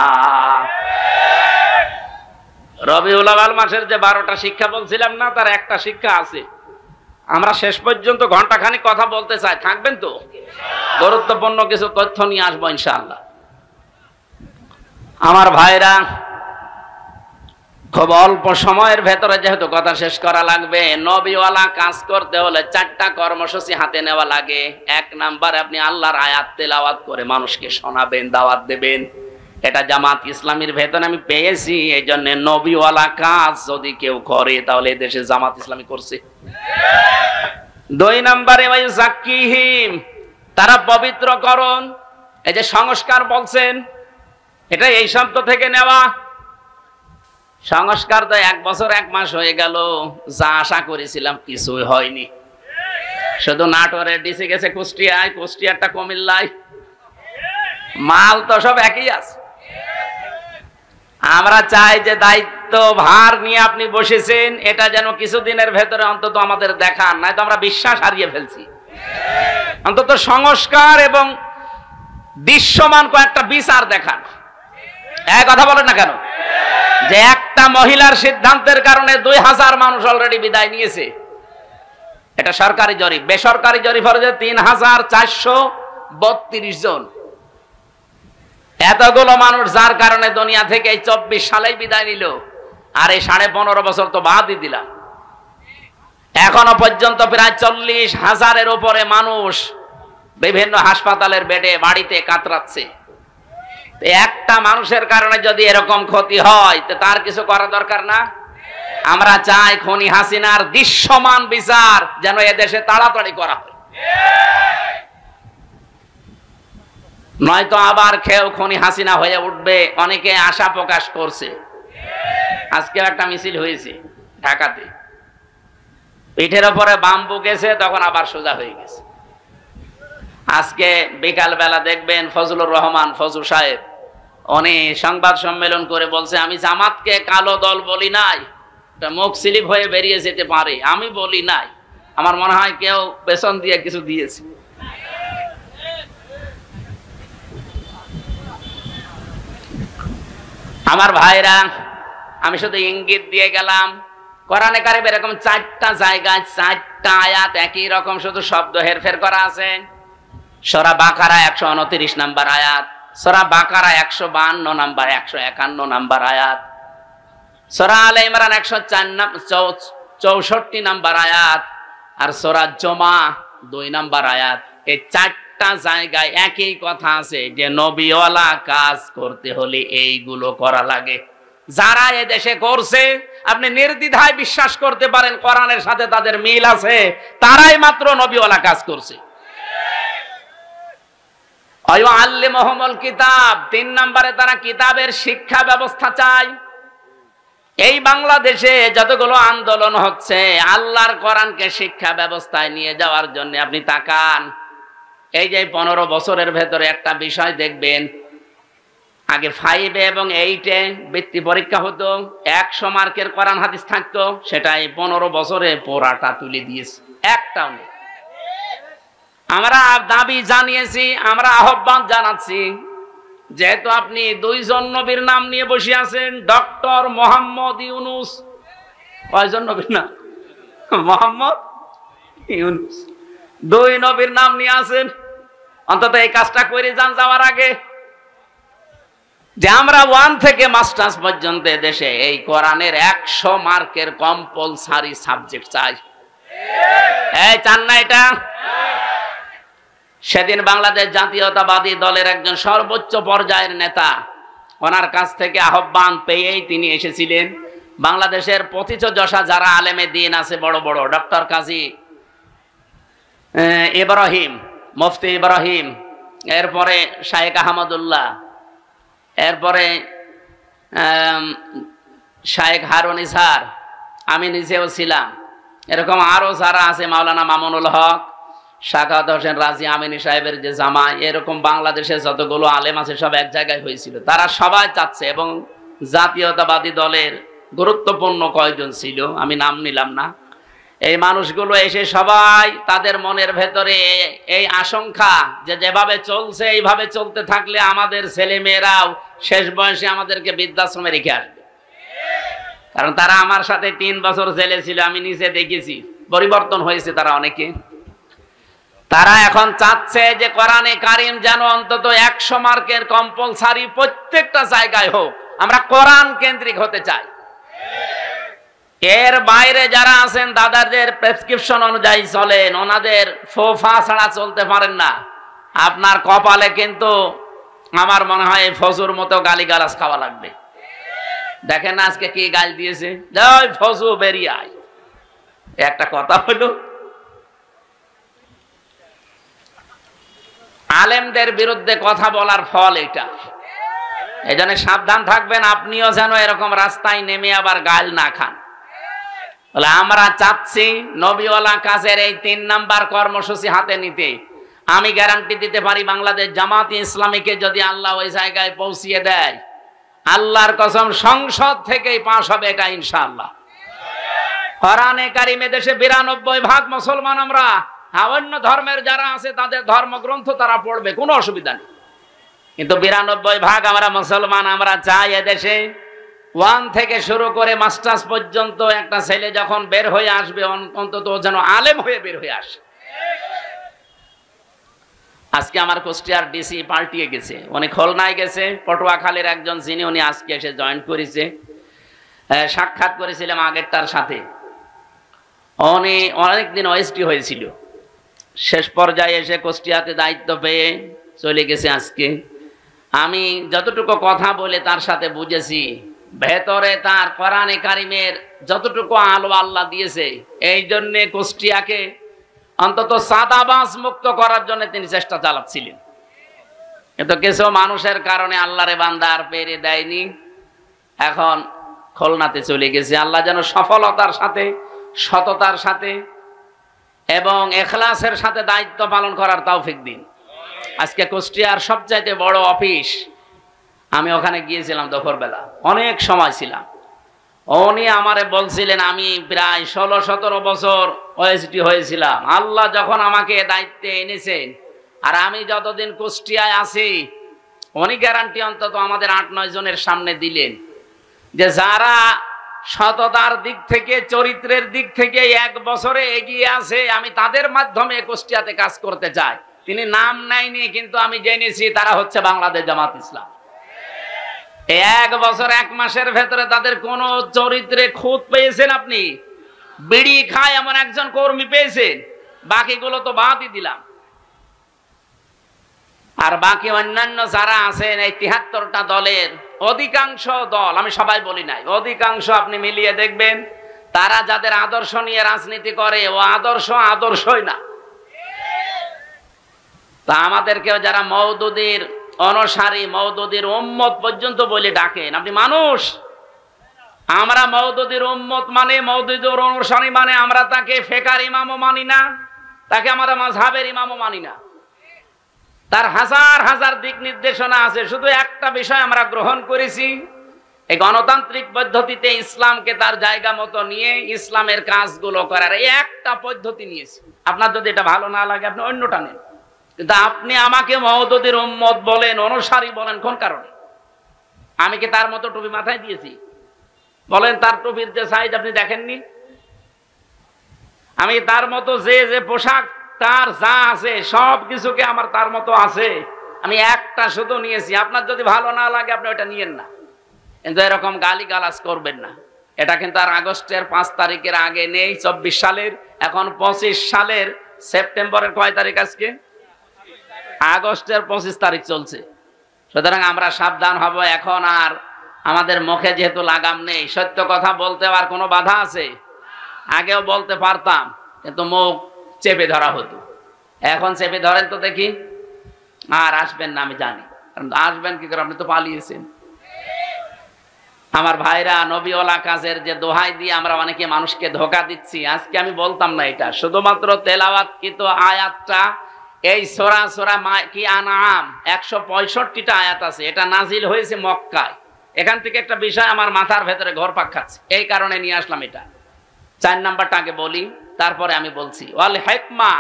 রবিউল আউয়াল মাসের যে 12টা শিক্ষা বলছিলাম না, তার একটা শিক্ষা আছে। আমরা শেষ পর্যন্ত ঘন্টাখানিক কথা বলতে চাই, থাকবেন তো? গুরুত্বপূর্ণ কিছু তথ্য নিয়ে আসবো ইনশাআল্লাহ। আমার ভাইরা, খুব অল্প সময়ের ভেতরে যেহেতু কথা শেষ করা লাগবে, নবীওয়ালা কাজ করতে হলে 4টা কর্মসূচি হাতে নেওয়া লাগে। 1 নাম্বার, আপনি আল্লাহর আয়াত তেলাওয়াত করে মানুষকে শোনাবেন, দাওয়াত দেবেন। এটা জামাত ইসলামীর ভেতরে আমি পেয়েছি। এই জন্য নবীওয়ালা কাজ যদি কেউ করে তাহলে দেশে জামাত ইসলামী করছে। 2 নাম্বারে ওই যাক্কিহিম, তারা পবিত্রকরণ। এই যে সংস্কার বলছেন, এটা এই শব্দ থেকে নেওয়া। সংস্কার তো 1 বছর 1 মাস হয়ে গেল, যা আশা করেছিলাম কিছুই হয়নি। শুধু নাটোরে ডিসি গেছে কুষ্টিয়ায়, কুষ্টিয়ারটা কুমিল্লায়, মাল তো সব একই আছে। আমরা চাই যে দায়িত্ব ভার নিয়ে আপনি বসেছেন, এটা যেন কিছুদিনের ভেতরে অন্তত আমাদের দেখান, নয়তো আমরা বিশ্বাস হারিয়ে ফেলছি। অন্তত সংস্কার এবং দৃশ্যমান কয়েকটা বিচার দেখান। এক কথা বলেন না কেন? যে একটা মহিলার সিদ্ধান্তের কারণে 2000 মানুষ অলরেডি বিদায় নিয়েছে। এটা সরকারি জরিপ। বেসরকারি জরিপ হচ্ছে 3432 জন। এতগুলো মানুষ যার কারণে দুনিয়া থেকে 24 সালেই বিদায় নিল, আর এই 15.5 বছর তো বাদই দিলাম। এখনো পর্যন্ত প্রায় 40,000-এর উপরে মানুষ বিভিন্ন হাসপাতালের বেডে, বাড়িতে কাতরাচ্ছে। একটা মানুষের কারণে যদি এরকম ক্ষতি হয় তো তার কিছু করা দরকার না? আমরা চাই খুনি হাসিনার দৃশ্যমান বিচার যেন এদেশে তাড়াতাড়ি করা হয়, নয়তো আবার কেউ খুনি হাসিনা হয়ে উঠবে। অনেকে আশা প্রকাশ করছে। আজকে একটা মিছিল হয়েছে ঢাকাতে, পিঠের উপরে বাম্বু গেছে, তখন আবার সোজা হয়ে গেছে। আজকে বিকাল বেলা দেখবেন ফজলুর রহমান ফজু সাহেব উনি সংবাদ সম্মেলন করে বলছে, আমি জামাতকে কালো দল বলি নাই, এটা মুখ স্লিপ হয়ে বেরিয়ে যেতে পারে, আমি বলি নাই। আমার মনে হয় কেউ পেছন দিয়ে কিছু দিয়েছে। আমার ভাইরা, আমি শুধু ইঙ্গিত দিয়ে গেলাম। কোরআনে কারিমে এরকম 4টা জায়গায় 4টা আয়াত একই রকম শুধু শব্দ হেরফের করা আছে। সূরা বাকারা 129 নম্বর আয়াত, সূরা বাকারা 152 নাম্বার 151 নাম্বার আয়াত, সূরা আলে ইমরান 164 নাম্বার আয়াত, আর সূরা জুমা 2 নাম্বার আয়াত। এই চারটা জায়গায় একই কথা আছে যে নবীওয়ালা কাজ করতে হলে এইগুলো করা লাগে। যারা এ দেশে করছে আপনি নির্দ্বিধায় বিশ্বাস করতে পারেন কোরআনের সাথে তাদের মিল আছে, তারাই মাত্র নবীওয়ালা কাজ করছে। আল্লিমুহুমুল কিতাব, 3 নম্বরে তারা কিতাবের শিক্ষা ব্যবস্থা চায়। এই বাংলাদেশে যতগুলো আন্দোলন হচ্ছে আল্লাহর কোরআনকে শিক্ষা ব্যবস্থায় নিয়ে যাওয়ার জন্য, আপনি তাকান এই যে 15 বছরের ভেতরে একটা বিষয় দেখবেন, আগে 5 এবং 8-এ বৃত্তি পরীক্ষা হতো, 100 মার্কের কোরআন হাদিস থাকতো, সেটাই 15 বছরে পোড়াটা তুলে দিয়েছে, একটাও নেই। আমরা দাবি জানিয়েছি, আমরা আহ্বান জানাচ্ছি, যেহেতু আপনি 2 জন নবীর নাম নিয়ে বসে আছেন, ডক্টর মোহাম্মদ ইউনূস, কয়জন নবীর নাম? মোহাম্মদ ইউনূস, 2 নবীর নাম নিয়ে আছেন, অন্তত এই কাজটা করে যান যাওয়ার আগে, যে আমরা 1 থেকে মাস্টার্স পর্যন্ত দেশে এই কোরআনের 100 মার্কের কম্পালসারি সাবজেক্ট চাই। এই চান না এটা? সেদিন বাংলাদেশ জাতীয়তাবাদী দলের একজন সর্বোচ্চ পর্যায়ের নেতা, ওনার কাছ থেকে আহ্বান পেয়েই তিনি এসেছিলেন। বাংলাদেশের পথিতযশা যারা আলেমে দ্বীন আছে বড় বড়, ডক্টর কাজী ইব্রাহিম, মুফতি ইব্রাহিম, এরপরে শায়েখ আহমদুল্লাহ, এরপরে শায়েখ হারুন ইজহার, আমি নিজেও ছিলাম, এরকম আরো যারা আছে, মাওলানা মামুনুল হক, শাকাত হোসেন রাজি আমিনী সাহেবের যে জামাই, এরকম বাংলাদেশে যতগুলো আলেম আছে সব এক জায়গায় হয়েছিল। তারা সবাই চাচ্ছে, এবং জাতীয়তাবাদী দলের গুরুত্বপূর্ণ কয়েকজন ছিল, আমি নাম নিলাম না, এই মানুষগুলো এসে সবাই তাদের মনের ভেতরে এই আশঙ্কা যে যেভাবে চলছে এইভাবে চলতে থাকলে আমাদের ছেলে মেয়েরাও শেষ বয়সে আমাদেরকে বৃদ্ধাশ্রমে রেখে আসবে। কারণ তারা আমার সাথে 3 বছর জেলে ছিল, আমি নিজে দেখেছি, পরিবর্তন হয়েছে তারা অনেকে। তারা এখন চাচ্ছে যে কোরআনে কারিম যেন অন্তত 100 মার্কের কম্পালসারি প্রত্যেকটা জায়গায় হোক, আমরা কোরআন কেন্দ্রিক হতে চাই। এর বাইরে যারা আছেন দাদাদের প্রেসক্রিপশন অনুযায়ী চলেন, ওনাদের ফোফা ছাড়া চলতে পারেন না, আপনার কপালে কিন্তু আমার মনে হয় ফজুর মতো গালিগালাজ খাওয়া লাগবে। দেখেন না আজকে কি গাল দিয়েছে, জয় ফজু বেরিয়ে আয়, একটা কথা হলো। আলেমদের বিরুদ্ধে কথা বলার ফল এটা, এজন্য সাবধান থাকবেন, আপনিও যেন এরকম রাস্তায় নেমে আবার গাল না খান। বলে আমরা চাচ্ছি নবীওয়ালা কাজের এই 3 নাম্বার কর্মসূচি হাতে নিতে। আমি গ্যারান্টি দিতে পারি বাংলাদেশ জামাত ইসলামীকে যদি আল্লাহ ওই জায়গায় পৌঁছিয়ে দেয়, আল্লাহর কসম সংসদ থেকেই পাস হবে এটা ইনশাআল্লাহ। কোরআনে কারিমে দেশে 92% মুসলমান আমরা, অন্য ধর্মের যারা আছে তাদের ধর্মগ্রন্থ তারা পড়বে, কোনো অসুবিধা নেই, কিন্তু 92% আমরা মুসলমান। আমরা চাই এদেশে 1 থেকে শুরু করে মাস্টার্স পর্যন্ত একটা ছেলে যখন বের হয়ে আসবে অন্তত যেন আলেম হয়ে বের হয়ে আসে। আজকে আমার কুষ্টিয়ার ডিসি পাল্টিয়ে গেছে, উনি খুলনায় গেছে, পটুয়াখালীর একজন যিনি উনি আজকে এসে জয়েন করেছে, সাক্ষাৎ করেছিলাম আগেরটার সাথে, উনি অনেকদিন ওএসডি হয়েছিল, শেষ পর্যায়ে এসে কুষ্টিয়াতে দায়িত্ব পেয়ে চলে গেছে আজকে। আমি যতটুকু কথা বলে তার সাথে বুঝেছি, ভেতরে তার কোরআনে কারিমের যতটুকু আলো আল্লাহ দিয়েছে, এই জন্যে কুষ্টিয়াকে অন্তত সাদাবাজ মুক্ত করার জন্য তিনি চেষ্টা চালাচ্ছিলেন। কিন্তু কিছু মানুষের কারণে আল্লাহরে বান্দা আর পেরে দেয়নি, এখন খুলনাতে চলে গেছে। আল্লাহ যেন সফলতার সাথে, সততার সাথে এবং এখলাসের সাথে দায়িত্ব পালন করার তৌফিক দিন। আজকে কুষ্টিয়ার সবচাইতে বড় অফিস, আমি ওখানে গিয়েছিলাম দুপুরবেলা, অনেক সময় ছিলাম। উনি আমারে বলছিলেন আমি প্রায় 16-17 বছর ওএসডি হয়েছিলাম, আল্লাহ যখন আমাকে দায়িত্বে এনেছেন আর আমি যতদিন কুষ্টিয়ায় আছি, উনি গ্যারান্টি অন্তত আমাদের 8-9 জনের সামনে দিলেন যে যারা সততার দিক থেকে, চরিত্রের দিক থেকে 1 বছরে এগিয়ে আছে, আমি তাদের মাধ্যমে কুষ্টিয়াতে কাজ করতে চাই। তিনি নাম নেয়নি, কিন্তু আমি জেনেছি তারা হচ্ছে বাংলাদেশ জামাত ইসলাম। এই 1 বছর 1 মাসের ভেতরে তাদের কোন চরিত্রে খুঁত পেয়েছেন আপনি? বিড়ি খায় এমন একজন কর্মী পেয়েছেন? বাকিগুলো তো বাদই দিলাম। আর বাকি অন্যান্য যারা আছেন এই 73টা দলের অধিকাংশ দল, আমি সবাই বলি নাই, অধিকাংশ আপনি মিলিয়ে দেখবেন তারা যাদের আদর্শ নিয়ে রাজনীতি করে ও আদর্শই না। তা আমাদেরকেও যারা মওদুদীর অনুসারী, মওদুদীর উম্মত পর্যন্ত বলে ডাকেন, আপনি মানুষ। আমরা মওদুদীর উম্মত মানে, মওদুদীর অনুসারী মানে আমরা তাকে ফেকার ইমামও মানি না, তাকে আমরা মাযহাবের ইমামও মানি না। তার হাজার হাজার দিক নির্দেশনা আছে, শুধু একটা বিষয় আমরা গ্রহণ করেছি, এই গণতান্ত্রিক পদ্ধতিতে ইসলামকে তার জায়গা মতো নিয়ে ইসলামের কাজগুলো করার এই একটা পদ্ধতি নিয়েছি। আপনার যদি এটা ভালো না লাগে আপনি অন্যটা নেন, কিন্তু আপনি আমাকে মওদুদীর উম্মত বলেন, অনুসারী বলেন কোন কারণে? আমি কি তার মতো টুপি মাথায় দিয়েছি? বলেন, তার টুপির যে সাইজ আপনি দেখেননি? আমি তার মতো যে পোশাক, তার যা আছে সব কিছুকে আমার তার মতো আছে, আমি একটা শুধু নিয়েছি। আপনার যদি ভালো না লাগে আপনি ওটা নিয়েন না, কিন্তু এরকম গালিগালাজ করবেন না। এটা কিন্তু আর আগস্টের 5 তারিখের আগে নেই, 24 সালের, এখন 25 সালের সেপ্টেম্বরের কয় তারিখ আজকে? আগস্টের 25 তারিখ চলছে। সুতরাং আমরা সাবধান হব এখন। আর আমাদের মুখে যেহেতু লাগাম নেই, সত্য কথা বলতে আর কোনো বাধা আছে? আগেও বলতে পারতাম, কিন্তু মুখ চেপে ধরা হতো। এখন চেপে ধরেন তো দেখি। আর আসবেন না আমি জানি, কারণ আসবেন কি করে, আপনি তো পালিয়েছেন। আমার ভাইরা, নবীওয়ালা কাজের যে দোহাই দিয়ে আমরা অনেকে মানুষকে ধোঁকা দিচ্ছি, আজকে আমি বলতাম না এটা। শুধুমাত্র তেলাওয়াতকৃত আয়াতটা, এই সূরা কি আনআম 165টা আয়াত আছে, এটা নাজিল হয়েছে মক্কায়। এখান থেকে একটা বিষয় আমার মাথার ভেতরে ঘুরপাক খাচ্ছে, এই কারণে নিয়ে আসলাম এটা। 4 নাম্বারটা আগে বলি, তারপরে আমি বলছি। ওয়াল হিকমা,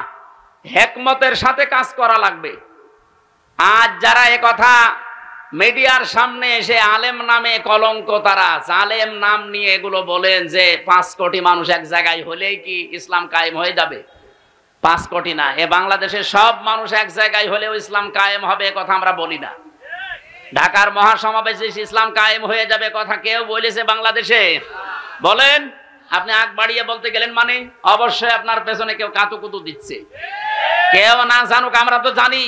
হিকমতের সাথে কাজ করা লাগবে। আজ যারা এ কথা মিডিয়ার সামনে এসে আলেম নামে কলঙ্ক, তারা জালেম নাম নিয়ে এগুলো বলেন যে 5 কোটি মানুষ এক জায়গায় হলেই কি ইসলাম কায়েম হয়ে যাবে? 5 কোটি না, এ বাংলাদেশের সব মানুষ এক জায়গায় হলেও ইসলাম কায়েম হবে, এ কথা আমরা বলি না। ঢাকার মহাসমাবেশে ইসলাম কায়েম হয়ে যাবে কথা কেউ বলেছে বাংলাদেশে? বলেন। আপনি আগ বাড়িয়ে বলতে গেলেন মানে অবশ্যই আপনার পেছনে কেউ কাতুকুতু দিচ্ছে। কেউ না জানুক, আমরা তো জানি।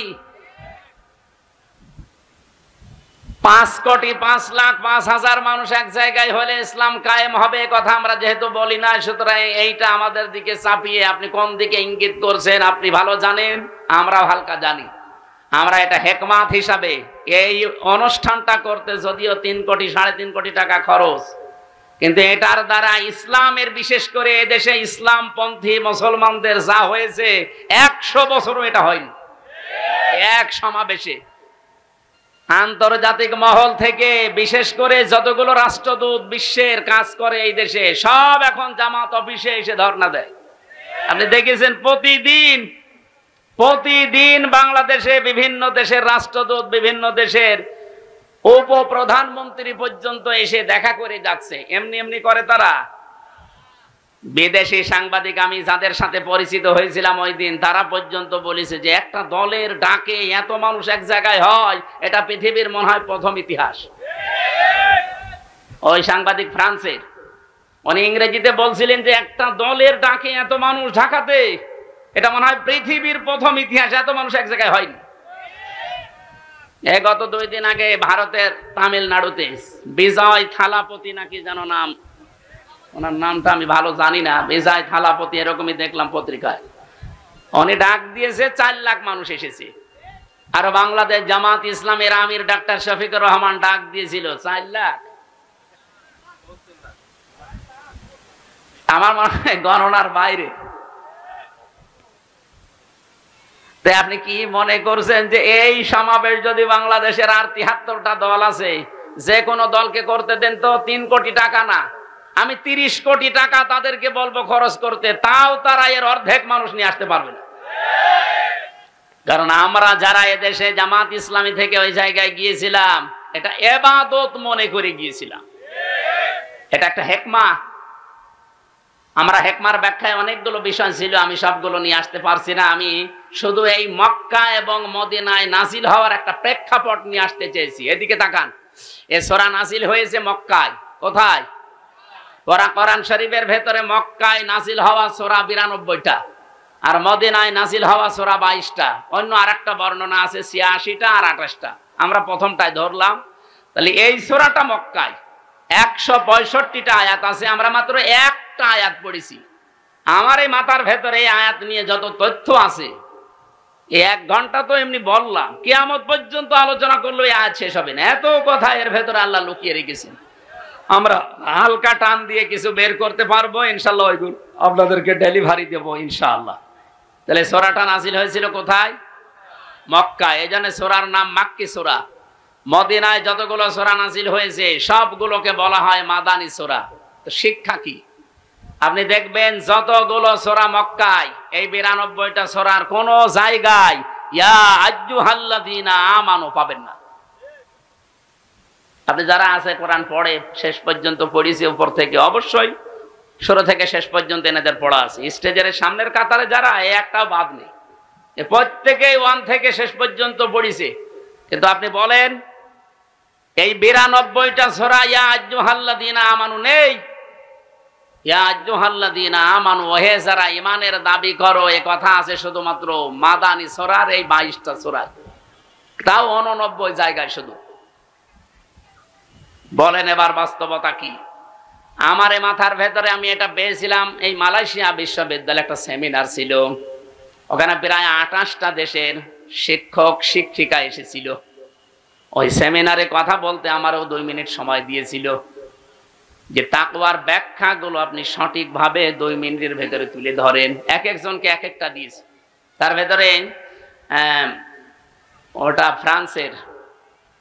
5 কোটি 5 লাখ 5,000 মানুষ এক জায়গায় হলে ইসলাম কায়েম হবে, কথা আমরা যেহেতু বলি না, সুতরাং এইটা আমাদের দিকে চাপিয়ে আপনি কোন দিকে ইঙ্গিত করছেন আপনি ভালো জানেন, আমরাও হালকা জানি। আমরা এটা হেকমাত হিসাবে এই অনুষ্ঠানটা করতে যদিও 3 কোটি 3.5 কোটি টাকা খরচ, কিন্তু এটার দ্বারা ইসলামের, বিশেষ করে এদেশে ইসলামপন্থী মুসলমানদের যা হয়েছে 100 বছরও এটা হয়নি। এক সমাবেশে আন্তর্জাতিক মহল থেকে বিশেষ করে যতগুলো রাষ্ট্রদূত বিশ্বের কাজ করে এই দেশে, সব এখন জামাত অফিসে এসে ধর্ণা দেয়। আপনি দেখেছেন প্রতিদিন বাংলাদেশে বিভিন্ন দেশের রাষ্ট্রদূত, বিভিন্ন দেশের উপপ্রধানমন্ত্রী পর্যন্ত এসে দেখা করে যাচ্ছে। এমনি করে তারা। বিদেশি সাংবাদিক আমি যাদের সাথে পরিচিত হয়েছিলাম ওই দিন, তারা পর্যন্ত বলেছে যে একটা দলের ডাকে এত মানুষ এক জায়গায় হয়, এটা পৃথিবীর মনে হয় প্রথম ইতিহাস। ওই সাংবাদিক ফ্রান্সের, উনি ইংরেজিতে বলছিলেন যে একটা দলের ডাকে এত মানুষ ঢাকাতে, এটা মনে হয় পৃথিবীর প্রথম ইতিহাস, এত মানুষ এক জায়গায় হয়নি। গত 2 দিন আগে ভারতের তামিলনাড়ুতে বিজয় থালাপতি নাকি যেন নাম, ওনার নামটা আমি ভালো জানি না, বিজয় থালাপতি এরকমই দেখলাম পত্রিকায়, উনি ডাক দিয়েছে 4 লাখ মানুষ এসেছে। আর বাংলাদেশ জামাত ইসলামের আমির ডাক্তার শফিকুর রহমান ডাক দিয়েছিল 4 লাখ। আমার মনে হয় গণনার বাইরে। তাই আপনি কি মনে করছেন যে এই সমাবেশ যদি বাংলাদেশের আর 73টা দল আছে, যে কোনো দলকে করতে দেন তো 3 কোটি টাকা না, আমি 30 কোটি টাকা তাদেরকে বলবো খরচ করতে, তাও তারা এর অর্ধেক মানুষ নিয়ে আসতে পারবে না। কারণ আমরা যারা এদেশে জামাত ইসলামী থেকে ওই জায়গায় গিয়েছিলাম, এটা ইবাদত মনে করে গিয়েছিলাম। এটা একটা হিকমা। আমরা হেকমার ব্যাখ্যায় অনেকগুলো বিষয় ছিল, আমি সবগুলো নিয়ে আসতে পারছি না। আমি শুধু এই মক্কা এবং মদিনায় নাজিল হওয়ার একটা প্রেক্ষাপট নিয়ে আসতে চেয়েছি। এদিকে তাকান, এ সূরা নাজিল হয়েছে মক্কায়। কোথায়? কোরআন শরীফের ভেতরে মক্কায় নাজিল হওয়া সূরা 92টা, আর মদিনায় নাজিল হওয়া সূরা 22টা। অন্য আরেকটা বর্ণনা আছে 86টা আর 28টা। আমরা প্রথমটায় ধরলাম। তাহলে এই সূরাটা মক্কায় 165টা আয়াত আছে, আমরা মাত্র একটা আয়াত পড়েছি। আমার এই মাথার ভেতরে এই আয়াত নিয়ে যত তথ্য আছে, এই 1 ঘন্টা তো এমনি বললাম, কিয়ামত পর্যন্ত আলোচনা করলে এই আয়াত শেষ হবে না। এত কথা এর ভেতরে আল্লাহ লুকিয়ে রেখেছেন। আমরা হালকা টান দিয়ে কিছু বের করতে পারবো ইনশাআল্লাহ, ওইগুলো আপনাদেরকে ডেলিভারি দেব ইনশাআল্লাহ। তাহলে সূরাটা নাজিল হয়েছিল কোথায়? মক্কায়। এই জন্য সূরার নাম মাক্কি সূরা। মদিনায় যতগুলো সূরা নাজিল হয়েছে সবগুলোকে বলা হয় মাদানী সূরা। তো শিক্ষা কি? আপনি দেখবেন যতগুলো সূরা মক্কায়, এই 92টা সূরার কোন জায়গায় ইয়া আইয়ুহাল্লাযীনা আমানু পাবেন না। আপনি যারা আছে কোরআন পড়ে শেষ পর্যন্ত পড়িছে উপর থেকে, অবশ্যই শুরু থেকে শেষ পর্যন্ত এনাদের পড়া আছে। স্টেজের সামনের কাতারে যারা, একটাও বাদ নেই, প্রত্যেকেই 1 থেকে শেষ পর্যন্ত পড়িছে। কিন্তু আপনি বলেন এই 92টা সূরা ইয়া আইয়ুহাল্লাযীনা আমানু নেই। ইয়া আইয়ুহাল্লাযীনা আমানু, ওহে যারা ঈমানের দাবি করো, এই কথা আছে শুধুমাত্র মাদানী সূরার এই 22টা সূরা, তাও 89 জায়গায় শুধু। বলেন এবার বাস্তবতা কি? আমার এই মাথার ভেতরে আমি এটা পেয়েছিলাম, এই মালয়েশিয়া বিশ্ববিদ্যালয়ে একটা সেমিনার ছিল, ওখানে প্রায় 28টা দেশের শিক্ষক শিক্ষিকা এসেছিল। ওই সেমিনারে কথা বলতে আমারও 2 মিনিট সময় দিয়েছিল, যে তাকওয়ার ব্যাখ্যাগুলো আপনি সঠিকভাবে 2 মিনিটের ভেতরে তুলে ধরেন। এক একজনকে এক একটা দিয়েছে। তার ভেতরে ওটা ফ্রান্সের,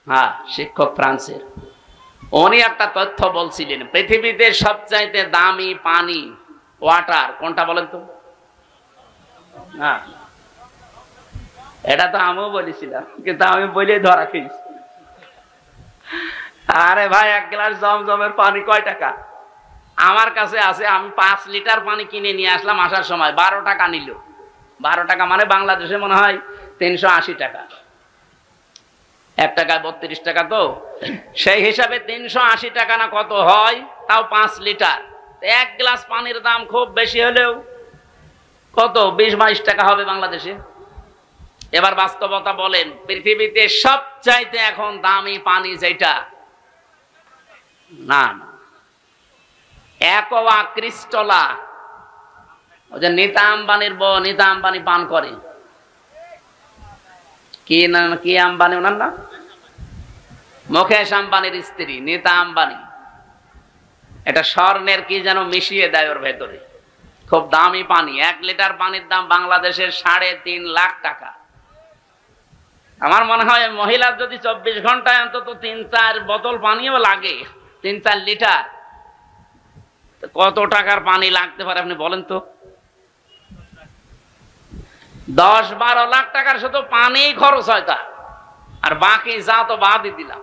হ্যাঁ শিক্ষক ফ্রান্সের, উনি একটা তথ্য বলছিলেন, পৃথিবীতে সবচাইতে দামি পানি ওয়াটার কোনটা বলেন তো? হ্যাঁ, এটা তো আমিও বলেছিলাম, কিন্তু আমি বলে ধরা খেয়েছি। আরে ভাই, 1 গ্লাস জমজমের পানি কয় টাকা? আমার কাছে আছে, আমি 5 লিটার পানি কিনে নিয়ে আসলাম, আসার সময় 12 টাকা নিল। 12 টাকা মানে বাংলাদেশে মনে হয় 380 টাকা। 1 টাকায় 32 টাকা, তো সেই হিসাবে 380 টাকা না কত হয়, তাও 5 লিটার। 1 গ্লাস পানির দাম খুব বেশি হলেও কত 20-22 টাকা হবে বাংলাদেশে। এবার বাস্তবতা বলেন, পৃথিবীতে সবচাইতে এখন দামি পানি যেটা, না না, অ্যাকোয়া ক্রিস্টালা, ওই যে নীতা আম্বানির বউ, নীতা আম্বানি পান করে। কি আম্বানি ওনার নাম? মুকেশ আম্বানির স্ত্রী নীতা আম্বানি। এটা স্বর্ণের কি যেন মিশিয়ে দেয় ওর ভেতরে, খুব দামি পানি। 1 লিটার পানির দাম বাংলাদেশের 3.5 লাখ টাকা। আমার মনে হয় মহিলার যদি 24 ঘন্টায় অন্তত 3-4 বোতল পানিও লাগে, 3-4 লিটার, কত টাকার পানি লাগতে পারে আপনি বলেন তো? 10-12 লাখ টাকার শুধু পানি খরচ হয় তা, আর বাকি যা তো বাদই দিলাম।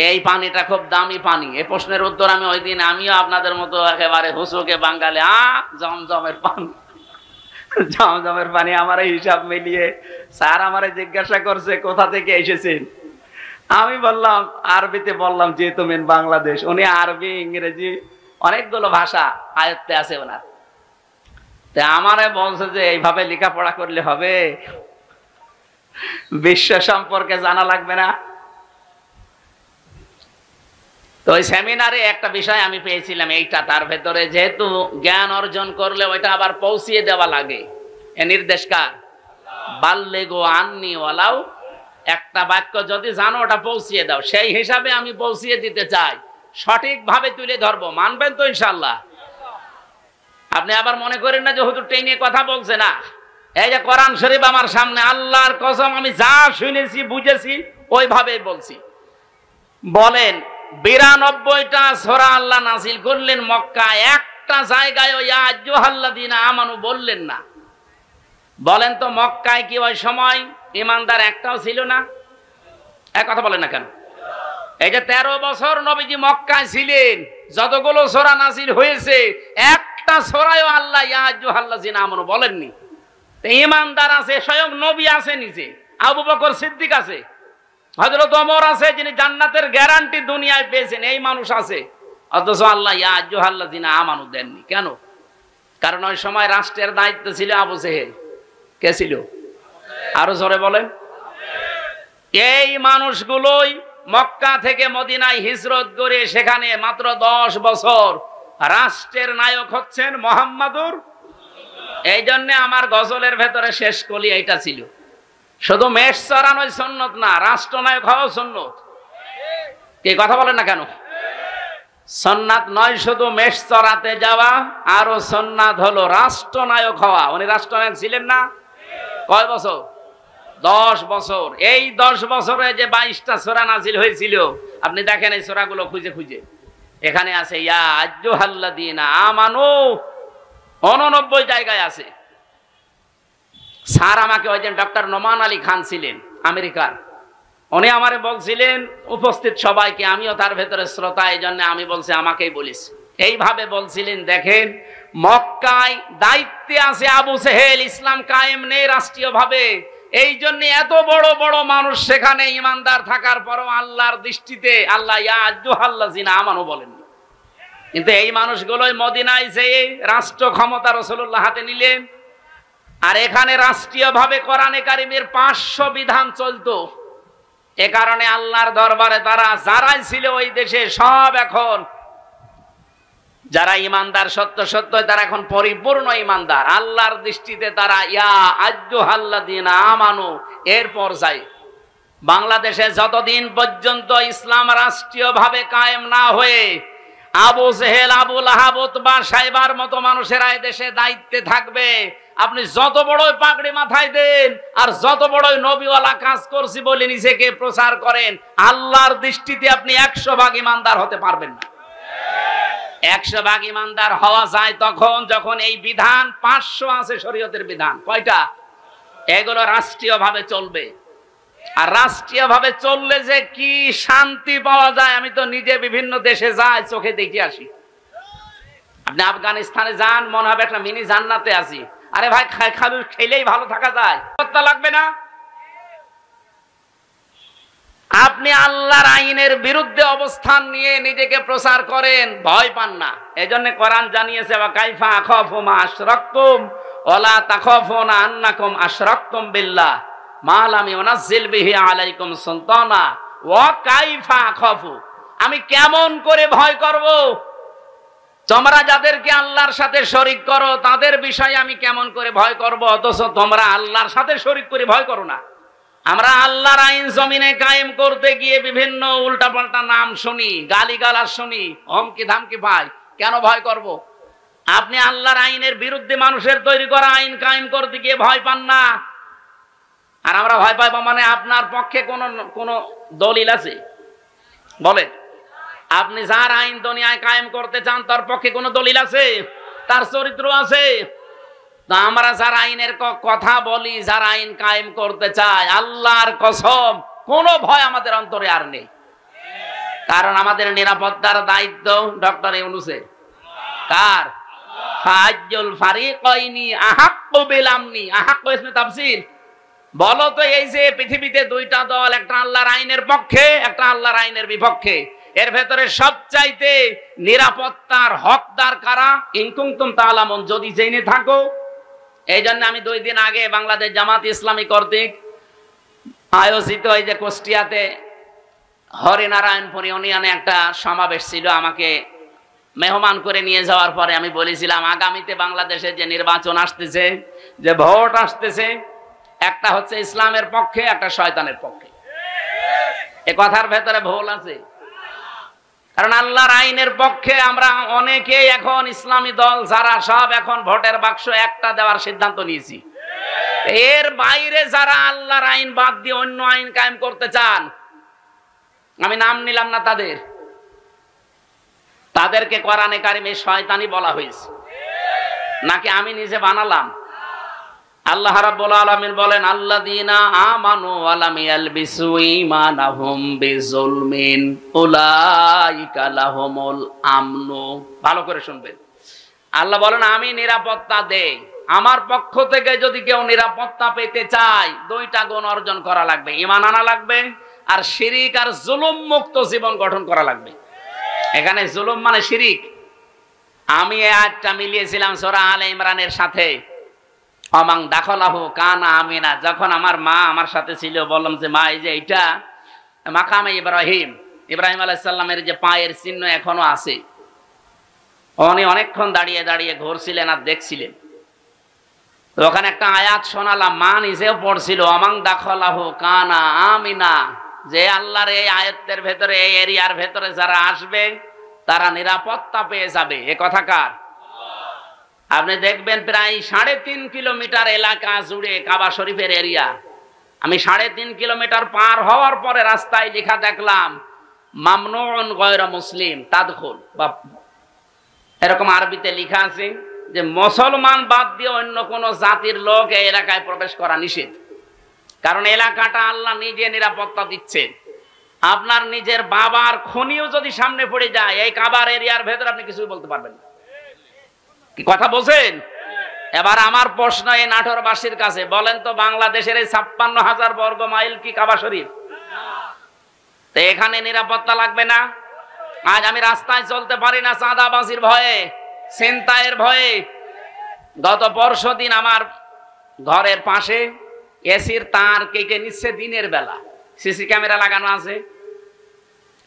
এই পানিটা খুব দামি পানি। এই প্রশ্নের উত্তর আমি ওই দিন, আমিও আপনাদের মতো একেবারে হুসুকে বাঙালি, জমজমের পানি, জমজমের পানি। আমার হিসাব মিলিয়ে স্যার আমারে জিজ্ঞাসা করছে কোথা থেকে এসেছেন। আমি বললাম আরবিতে, বললাম যেহেতু মেন বাংলাদেশ। উনি আরবি ইংরেজি অনেকগুলো ভাষা আয়ত্তে আছে ওনার। আমারে বলছে যে এইভাবে লেখাপড়া করলে হবে, বিশ্ব সম্পর্কে জানা লাগবে না? তো ওই সেমিনারে একটা বিষয় আমি পেয়েছিলাম এইটা, তার ভেতরে যেহেতু জ্ঞান অর্জন করলে ওইটা আবার পৌঁছিয়ে দেওয়া লাগে। এ নির্দেশ কার? বাল্লিগু আন্নি ওয়ালাউ, একটা বাক্য যদি জানো ওটা পৌঁছিয়ে দাও। সেই হিসাবে আমি পৌঁছিয়ে দিতে চাই, সঠিকভাবে তুলে ধরবো। মানবেন তো ইনশাআল্লাহ? আপনি আবার মনে করেন না যে হুজুর টেনে কথা বলছে না। এই যে কোরআন শরীফ আমার সামনে, আল্লাহর কসম আমি যা শুনেছি বুঝেছি ওইভাবেই বলছি। বলেন 92টা সূরা আল্লাহ নাযিল করলেন মক্কায়, একটা জায়গায় ইয়া আইয়ুহাল্লাযীনা আমানু বললেন না। বলেন তো মক্কায় কি ওই সময় ইমানদার একটাও ছিল না? এক কথা বলেন না কেন? এই যে 13 বছর নবীজি মক্কায় ছিলেন, যতগুলো সূরা নাযিল হয়েছে একটা সূরায়ও আল্লাহ ইয়া আইয়ুহাল্লাযিনা আমানু বলেননি। তো ঈমানদার আছে, স্বয়ং নবী আছে নিজে, আবু বকর সিদ্দিক আছে, হযরত ওমর আছে যিনি জান্নাতের গ্যারান্টি দুনিয়ায় পেয়েছেন, এই মানুষ আছে, অথচ আল্লাহ ইয়া আইয়ুহাল্লাযিনা আমানু দেননি। কেন? কারণ ওই সময় রাষ্ট্রের দায়িত্ব ছিল আবু জেহেল। কে ছিল? আরো জোরে বলেন। এই মানুষগুলোই মক্কা থেকে মদিনায় হিজরত করে সেখানে মাত্র 10 বছর রাষ্ট্রের নায়ক হচ্ছেন মুহাম্মাদুর। এই জন্য আমার গজলের ভেতরে শেষ কলি এইটা ছিল, শুধু মেষ চড়ানোই সুন্নত না, রাষ্ট্রনায়ক হওয়াও সুন্নত। কি কথা বলেন না কেন? সুন্নাত নয় শুধু মেষ চড়াতে যাওয়া, আরো সুন্নাত হলো রাষ্ট্রনায়ক হওয়া। উনি রাষ্ট্রনায়ক ছিলেন না? কয় বছর? 10 বছর। এই 10 বছরে যে 22টা সূরা নাযিল হয়েছিল, আপনি দেখেন এই সূরাগুলো খুঁজে খুঁজে, এখানে আছে ইয়া আইয়ুহাল্লাযিনা আমানু, 89 জায়গায় আছে। স্যার আমাকে ওই যে ডক্টর নোমান আলী খান ছিলেন আমেরিকার, উনি আমারে বলছিলেন উপস্থিত সবাইকে, আমিও তার ভেতরে শ্রোতা, এই জন্য আমি বলছি আমাকেই বলিস, এইভাবে বলছিলেন। দেখেন মক্কায় দায়িত্বে আছে আবু জেহেল, ইসলাম কায়েম নেই রাষ্ট্রীয়ভাবে, এই জন্য এত বড় বড় মানুষ সেখানে ইমানদার থাকার পরও আল্লাহর দৃষ্টিতে আল্লাহ ইয়া আইয়ুহাল্লাযিনা আমানু বলেন। কিন্তু এই মানুষগুলোই মদিনায় যেয়ে রাষ্ট্র ক্ষমতা রাসূলুল্লাহ হাতে নিলেন, আর এখানে রাষ্ট্রীয়ভাবে কোরআনে কারিমের 500 বিধান চলতো। এ কারণে আল্লাহর দরবারে তারা যারাই ছিল ওই দেশে সব এখন যারা ইমানদার সত্য সত্য, তারা এখন পরিপূর্ণ ইমানদার। আল্লাহর দৃষ্টিতে তারা ইয়া আইয়ুহাল্লাযিনা আমানু এর পর্যায়ে। বাংলাদেশে যতদিন পর্যন্ত ইসলাম রাষ্ট্রীয়ভাবে কায়েম না হয়ে আবু জেহেল, আবু লাহাব, উতবা, সাইবার মতো মানুষেরা এই দেশে দায়িত্বে থাকবে, আপনি যত বড়ই পাগড়ি মাথায় দেন আর যত বড়ই নবীওয়ালা কাজ করছি বলে নিজেকে প্রচার করেন, আল্লাহর দৃষ্টিতে আপনি 100 ভাগ ইমানদার হতে পারবেন না। 100 ভাগ ইমানদার হওয়া যায় তখন যখন এই বিধান 500 আছে শরীয়তের বিধান। কয়টা? এগুলো রাষ্ট্রীয়ভাবে চলবে। আর রাষ্ট্রীয়ভাবে চললে যে কি শান্তি পাওয়া যায়, আমি তো নিজে বিভিন্ন দেশে যাই, চোখে দেখে আসি। আপনি আফগানিস্তানে যান, মনে হবে একটা মিনি জান্নাতে আছি। আরে ভাই, খালি খেলেই ভালো থাকা যায়, করতে লাগবে না। আপনি আল্লাহর আইনের বিরুদ্ধে অবস্থান নিয়ে নিজেকে প্রচার করেন, ভয় পান না। এজন্য কোরআন জানিয়েছে ওয়া কাইফা আখাফু মা আশরাকতুম ওয়ালা তাখাফুনা আন্নাকুম আশরাকতুম বিল্লাহ মা লাম ইউনাজ্জিল বিহি আলাইকুম সুলতানা ওয়া কাইফা আখাফু, আমি কেমন করে ভয় করব? তোমরা যাদেরকে আল্লাহর সাথে শরীক করো তাদের বিষয়ে আমি কেমন করে ভয় করব, অথচ তোমরা আল্লাহর সাথে শরীক করে ভয় করো না। আমরা আল্লাহর আইন জমিনে কায়েম করতে গিয়ে বিভিন্ন উল্টাপাল্টা নাম শুনি, গালিগালাজ শুনি, হুমকি ধামকি পাই, কেন ভয় করব? আপনি আল্লাহর আইনের বিরুদ্ধে মানুষের তৈরি করা আইন কায়েম করতে গিয়ে ভয় পান না। আর আমরা ভয় পাইব মানে আপনার পক্ষে কোন দলিল আছে? বলেন, আপনি যার আইন দুনিয়ায় কায়েম করতে চান তার পক্ষে কোনো দলিল আছে? তার চরিত্র আছে? তা আমরা যার আইনের কথা বলি, যার আইন কায়েম করতে চাই, আল্লাহর কসম কোনো ভয় আমাদের অন্তরে আর নেই। কারণ আমাদের নিরাপত্তার দায়িত্ব ডক্টর ইউনূসের। কার? ফাজ্জুল ফারিকাইনি আহাক্কু বিল আমনি। আহাক্কু ইসমে তাফসীর। বলো তো, এই যে পৃথিবীতে দুইটা দল, একটা আল্লাহর আইনের পক্ষে, একটা আল্লাহর আইনের বিপক্ষে, এর ভেতরে সবচাইতে নিরাপত্তার হকদার কারা? ইন কুনতুম তাআলামুন, যদি জেনে থাকো। এই জন্য আমি 2 দিন আগে বাংলাদেশ জামাত ইসলামী কর্তৃক আয়োজিত এই যে কুষ্টিয়াতে হরিনারায়ণপুর ইউনিয়নে একটা সমাবেশ ছিল, আমাকে মেহমান করে নিয়ে যাওয়ার পরে আমি বলেছিলাম আগামীতে বাংলাদেশে যে নির্বাচন আসতেছে, যে ভোট আসতেছে, একটা হচ্ছে ইসলামের পক্ষে, একটা শয়তানের পক্ষে। এ কথার ভেতরে ভুল আছে। কারণ আল্লাহর আইনের পক্ষে আমরা অনেকেই এখন ইসলামী দল যারা সব এখন ভোটের বাক্স একটা দেওয়ার সিদ্ধান্ত নিয়েছি। এর বাইরে যারা আল্লাহর আইন বাদ দিয়ে অন্য আইন কায়েম করতে চান, আমি নাম নিলাম না তাদেরকে কোরআনে কারিমে শয়তানি বলা হয়েছে। নাকি আমি নিজে বানালাম? আল্লাহ রাব্বুল আলামিন বলেন আল্লাযীনা আমানু ওয়া লাম ইয়ালবিসু ঈমানাহুম বিযুলমিন উলাইকা লাহুমুল আমনু। ভালো করে শুনবেন, আল্লাহ বলেন আমি নিরাপত্তা দেই। আমার পক্ষ থেকে যদি কেউ নিরাপত্তা পেতে চায় দুইটা গুণ অর্জন করা লাগবে, ঈমান আনা লাগবে আর শিরিক আর জুলুম মুক্ত জীবন গঠন করা লাগবে। এখানে জুলুম মানে শিরিক। আমি এই আয়াতটা মিলিয়েছিলাম সূরা আলে ইমরানের সাথে। অমাং দাখলাহু কানা আমিনা। যখন আমার মা আমার সাথে ছিল বললাম যে মা এই যে এটা মাকামে ইব্রাহিম, ইব্রাহিম আলাইহিস সালামের যে পায়ের চিহ্ন এখনো আছে। উনি অনেকক্ষণ দাঁড়িয়ে দাঁড়িয়ে ঘুরছিলেন আর দেখছিলেন। তো ওখানে একটা আয়াত শোনালাম, মা নিজেও পড়ছিল অমাং দাখলাহু কানা আমিনা, যে আল্লাহর এই আয়াতের ভেতরে এই এরিয়ার ভেতরে যারা আসবে তারা নিরাপত্তা পেয়ে যাবে। এ কথা কার? আপনি দেখবেন প্রায় 3.5 কিলোমিটার এলাকা জুড়ে কাবা শরীফের এরিয়া। আমি 3.5 কিলোমিটার পার হওয়ার পরে রাস্তায় লেখা দেখলাম মামনুউন গায়রা মুসলিম তাদখুল, বা এরকম আরবিতে লেখা আছে যে মুসলমান বাদ দিয়ে অন্য কোন জাতির লোক এই এলাকায় প্রবেশ করা নিষেধ। কারণ এলাকাটা আল্লাহ নিজে নিরাপত্তা দিচ্ছেন। আপনার নিজের বাবার খনিও যদি সামনে পড়ে যায় এই কাবার এরিয়ার ভেতর আপনি কিছুই বলতে পারবেন না। কি কথা বলছেন? এবার আমার প্রশ্ন এই নাটোরবাসীর কাছে, বলেন তো বাংলাদেশের এই 56,000 বর্গ মাইল কি কাবা শরীফ? তো এখানে নিরাপত্তা লাগবে না? আজ আমি রাস্তায় চলতে পারি না চাঁদাবাজির ভয়ে, ছিনতাইয়ের ভয়ে। গত পরশুদিন আমার ঘরের পাশে এসির তার কেটে নিচ্ছে দিনের বেলা, সিসি ক্যামেরা লাগানো আছে।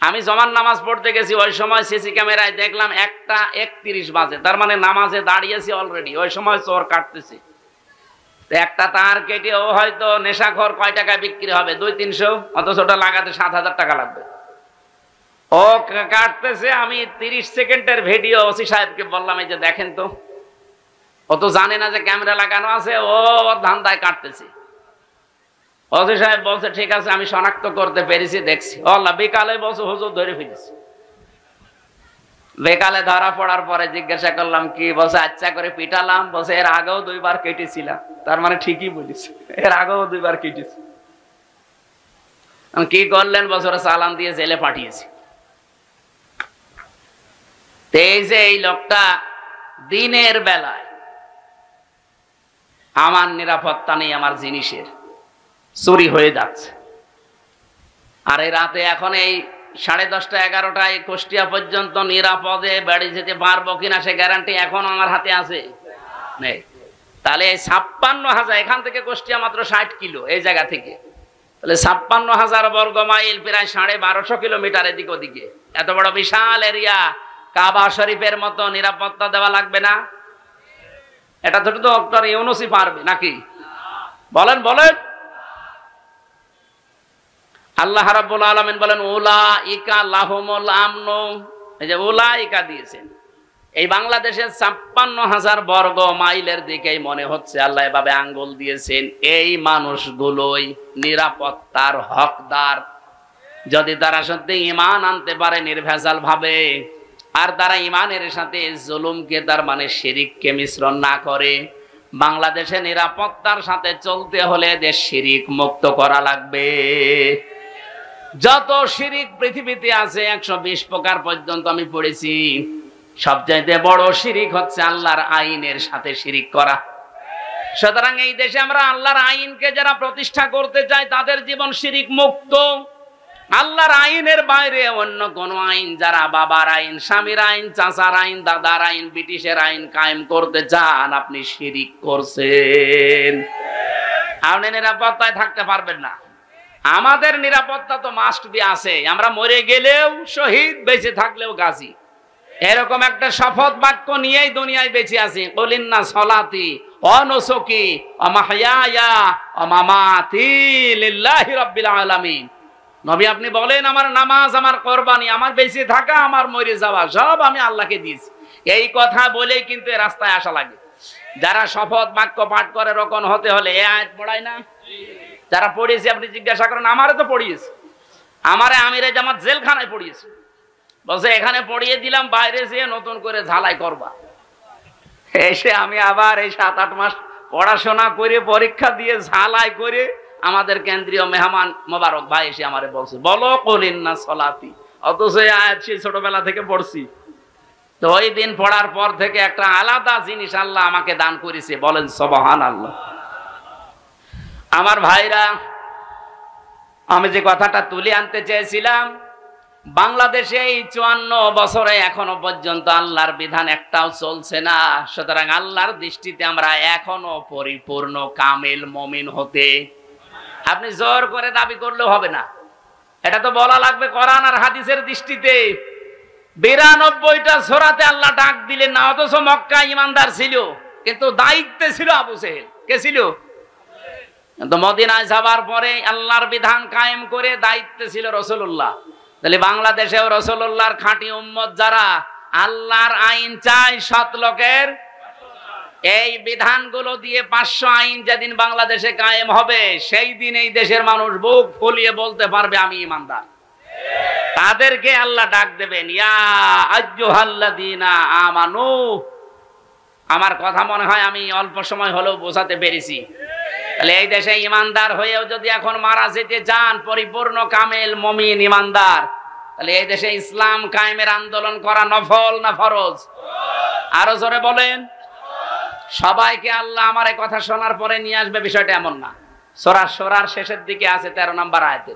আমি জমান নামাজ পড়তে গেছি, ওই সময় সিসি ক্যামেরায় দেখলাম 1:31 বাজে, তার মানে নামাজে দাঁড়িয়েছি অলরেডি, ওই সময় চোর কাটতেছি। একটা তার কেটে ও হয়তো নেশাখোর কয় টাকায় বিক্রি হবে? 200-300, অথচ ওটা লাগাতে 7,000 টাকা লাগবে। ও কাটতেছে, আমি 30 সেকেন্ডের ভিডিও ওসি সাহেবকে বললাম এই যে দেখেন তো। ও তো জানে না যে ক্যামেরা লাগানো আছে, ও ধান্দায় কাটতেছে। ওসি সাহেব বলছে ঠিক আছে আমি শনাক্ত করতে পেরেছি, দেখছি। আল্লাহ বিকালে বলছে হুজুর ধরে ফেলেছি। বিকালে ধরা পড়ার পরে জিজ্ঞাসা করলাম কি? বলছে আচ্ছা করে পিটালাম। বলছে এর আগেও 2 বার কেটেছিলাম। তার মানে ঠিকই বলিস, এর আগেও 2 বার কেটেছি। কি করলেন? বলছে ওরা চালান দিয়ে জেলে পাঠিয়েছি। এই যে এই লোকটা দিনের বেলায় আমার নিরাপত্তা নেই, আমার জিনিসের চুরি হয়ে যাচ্ছে। আর এই রাতে এখন এই 10:30 11টায় কুষ্টিয়া পর্যন্ত নিরাপদে বাড়ি যেতে পারবো কিনা সে গ্যারান্টি এখন আমার হাতে আছে নেই। তাহলে 56,000, এখান থেকে কুষ্টিয়া মাত্র 60 কিলো এই জায়গা থেকে, তাহলে 56,000 বর্গ মাইল, প্রায় 1250 কিলোমিটার এদিক ওদিকে। এত বড় বিশাল এরিয়া কাবা শরীফের মতো নিরাপত্তা দেওয়া লাগবে না? এটা তো ডক্টর ইউনূসই পারবে নাকি? বলেন বলেন। আল্লাহ রাব্বুল আলামিন বলেন উলাইকা লাহুমুল আমনু। এই যে উলাইকা দিয়েছেন, এই বাংলাদেশের 56,000 বর্গ মাইলের দিকেই মনে হচ্ছে আল্লাহ এভাবে আঙ্গুল দিয়েছেন। এই মানুষগুলোই নিরাপত্তার হকদার, যদি তারা সত্যি ঈমান আনতে পারে নির্ভেজাল ভাবে, আর তারা ঈমানের সাথে জুলুমকে, তার মানে শিরিককে মিশ্রণ না করে। বাংলাদেশে নিরাপত্তার সাথে চলতে হলে দেশ শিরিক মুক্ত করা লাগবে। যত শিরিক পৃথিবীতে আছে 120 প্রকার পর্যন্ত আমি পড়েছি। সবচাইতে বড় শিরিক হচ্ছে আল্লাহর আইনের সাথে শিরিক করা। সুতরাং এই দেশে আমরা আল্লাহর আইনকে যারা প্রতিষ্ঠা করতে চাই তাদের জীবন শিরিক মুক্ত। আল্লাহর আইনের বাইরে অন্য কোন আইন, যারা বাবার আইন, স্বামীর আইন, চাচার আইন, দাদার আইন, ব্রিটিশের আইন কায়েম করতে চান, আপনি শিরিক করছেন। আপনি নিরাপত্তায় থাকতে পারবেন না। আমাদের নিরাপত্তা তো মাস্ট বি আছে। আমরা মরে গেলেও শহীদ, বেঁচে থাকলেও গাজী। এরকম একটা শপথ বাক্য নিয়েই দুনিয়ায় বেঁচে আছি। কুলিন্না সলাতি ওয়া নুসুকি ওয়া মাহইয়ায়া ওয়া মামাতি লিল্লাহি রাব্বিল আলামিন। নবী আপনি বলেন আমার নামাজ, আমার কোরবানি, আমার বেঁচে থাকা, আমার মরে যাওয়া সব আমি আল্লাহকে দিয়েছি। এই কথা বলেই কিন্তু রাস্তায় আসা লাগে। যারা শপথ বাক্য পাঠ করে রকম হতে হলে এই আয়াত পড়ায় না? যারা পড়িয়েছে আপনি জিজ্ঞাসা করেন, আমারে তো পড়িয়েছে, আমারে আমিরে জামাত জেলখানায় পড়িয়েছে। বলছে এখানে পড়িয়ে দিলাম, বাইরে যেয়ে নতুন করে ঝালাই করবা। এসে আমি আবার এই 7-8 মাস পড়াশোনা করে পরীক্ষা দিয়ে ঝালাই করে আমাদের কেন্দ্রীয় মেহমান মোবারক ভাই এসে আমারে বলছে, বলো কলিন্না সলাতি, অথচ এই আয়াত সেই ছোটবেলা থেকে পড়ছি। তো ওই দিন পড়ার পর থেকে একটা আলাদা জিনিস আল্লাহ আমাকে দান করেছে, বলেন সুবহানাল্লাহ। আমার ভাইরা, আমি যে কথাটা তুলে আনতে চেয়েছিলাম, বাংলাদেশে এই 54 বছরে এখনো পর্যন্ত আল্লাহর বিধান একটাও চলছে না। সুতরাং আল্লাহর দৃষ্টিতে আমরা এখনো পরিপূর্ণ কামেল মুমিন হতে, আপনি জোর করে দাবি করলেও হবে না, এটা তো বলা লাগবে কোরআন আর হাদিসের দৃষ্টিতে। 92টা সূরাতে আল্লাহ ডাক দিলেন না, অথচ মক্কা ইমানদার ছিল, কিন্তু দায়িত্বে ছিল আবু জেহেল। কে ছিল? কিন্তু মদিনায় যাবার পরে আল্লাহর বিধান কায়েম করে দায়িত্বে ছিল রাসূলুল্লাহ। তাহলে বাংলাদেশেও রাসূলুল্লাহর খাঁটি উম্মত যারা, আল্লাহর আইন চাই 7 লোকের, এই বিধানগুলো দিয়ে 500 আইন যেদিন বাংলাদেশে কায়েম হবে, সেই দিন এই দেশের মানুষ বুক ফুলিয়ে বলতে পারবে আমি ইমানদার। তাদেরকে আল্লাহ ডাক দেবেন, ইয়া আইয়ুহাল্লাযীনা আমানু। আমার কথা মনে হয় আমি অল্প সময় হলেও বোঝাতে পেরেছি। তাহলে এই দেশে ইমানদার হয়েও যদি এখন মারা যেতে চান, পরিপূর্ণ কামেল মুমিন ইমানদার, তাহলে এই দেশে ইসলাম কায়েমের আন্দোলন করা নফল না ফরজ? আরো জোরে বলেন। সবাইকে আল্লাহ আমার এই কথা শোনার পরে নিয়ে আসবে, বিষয়টা এমন না। সূরা সূরার শেষের দিকে আছে 13 নম্বর আয়াতে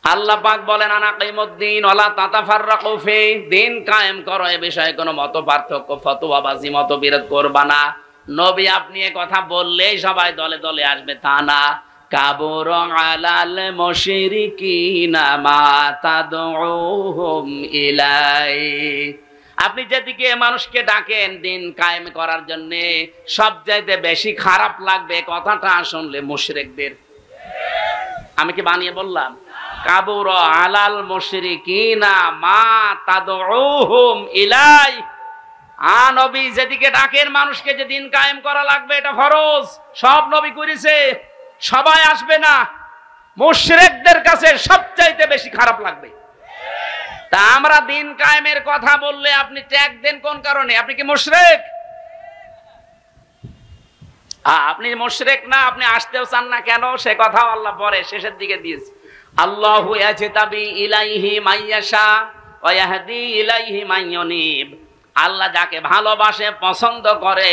আল্লাহ পাক বলেন, আনাকিমুদ্দিন ওয়ালা তাতাফাররাকু ফি, দিন কায়েম করো, এ বিষয়ে কোনো মত পার্থক্য ফতোয়াবাজি মতবিরোধ করবা না। নবী আপনি এ কথা বললেই সবাই দলে দলে আসবে তা না। কাবুর আলাল মুশরিকিনা মা তাদউহুম ইলাই, আপনি যেদিকে মানুষকে ডাকেন দিন কায়েম করার জন্য, সবচাইতে বেশি খারাপ লাগবে কথাটা শুনলে মুশরিকদের। আমি কি বানিয়ে বললাম? কাবুর আলাল মুশরিকিনা মা তাদউহুম ইলাই, নবী যেদিকে ডাকেন মানুষকে যে দিন কায়েম করা লাগবে, এটা ফরজ, সব নবী করেছে, সবাই আসবে না। মুশরিকদের কাছে সবচাইতে বেশি খারাপ লাগবে। তা আমরা দিন কায়েমের কথা বললে আপনি ট্যাগ দেন কোন কারণে? আপনি কি মুশরিক? আপনি মুশরিক না, আপনি আসতেও চান না কেন? সে কথাও আল্লাহ পরে শেষের দিকে দিয়েছে। আল্লাহু ইয়াজতাবি ইলাইহি মাইয়াশা ওয়া ইয়াহদি ইলাইহি মাইয়ুনিব, আল্লাহ যাকে ভালোবাসে পছন্দ করে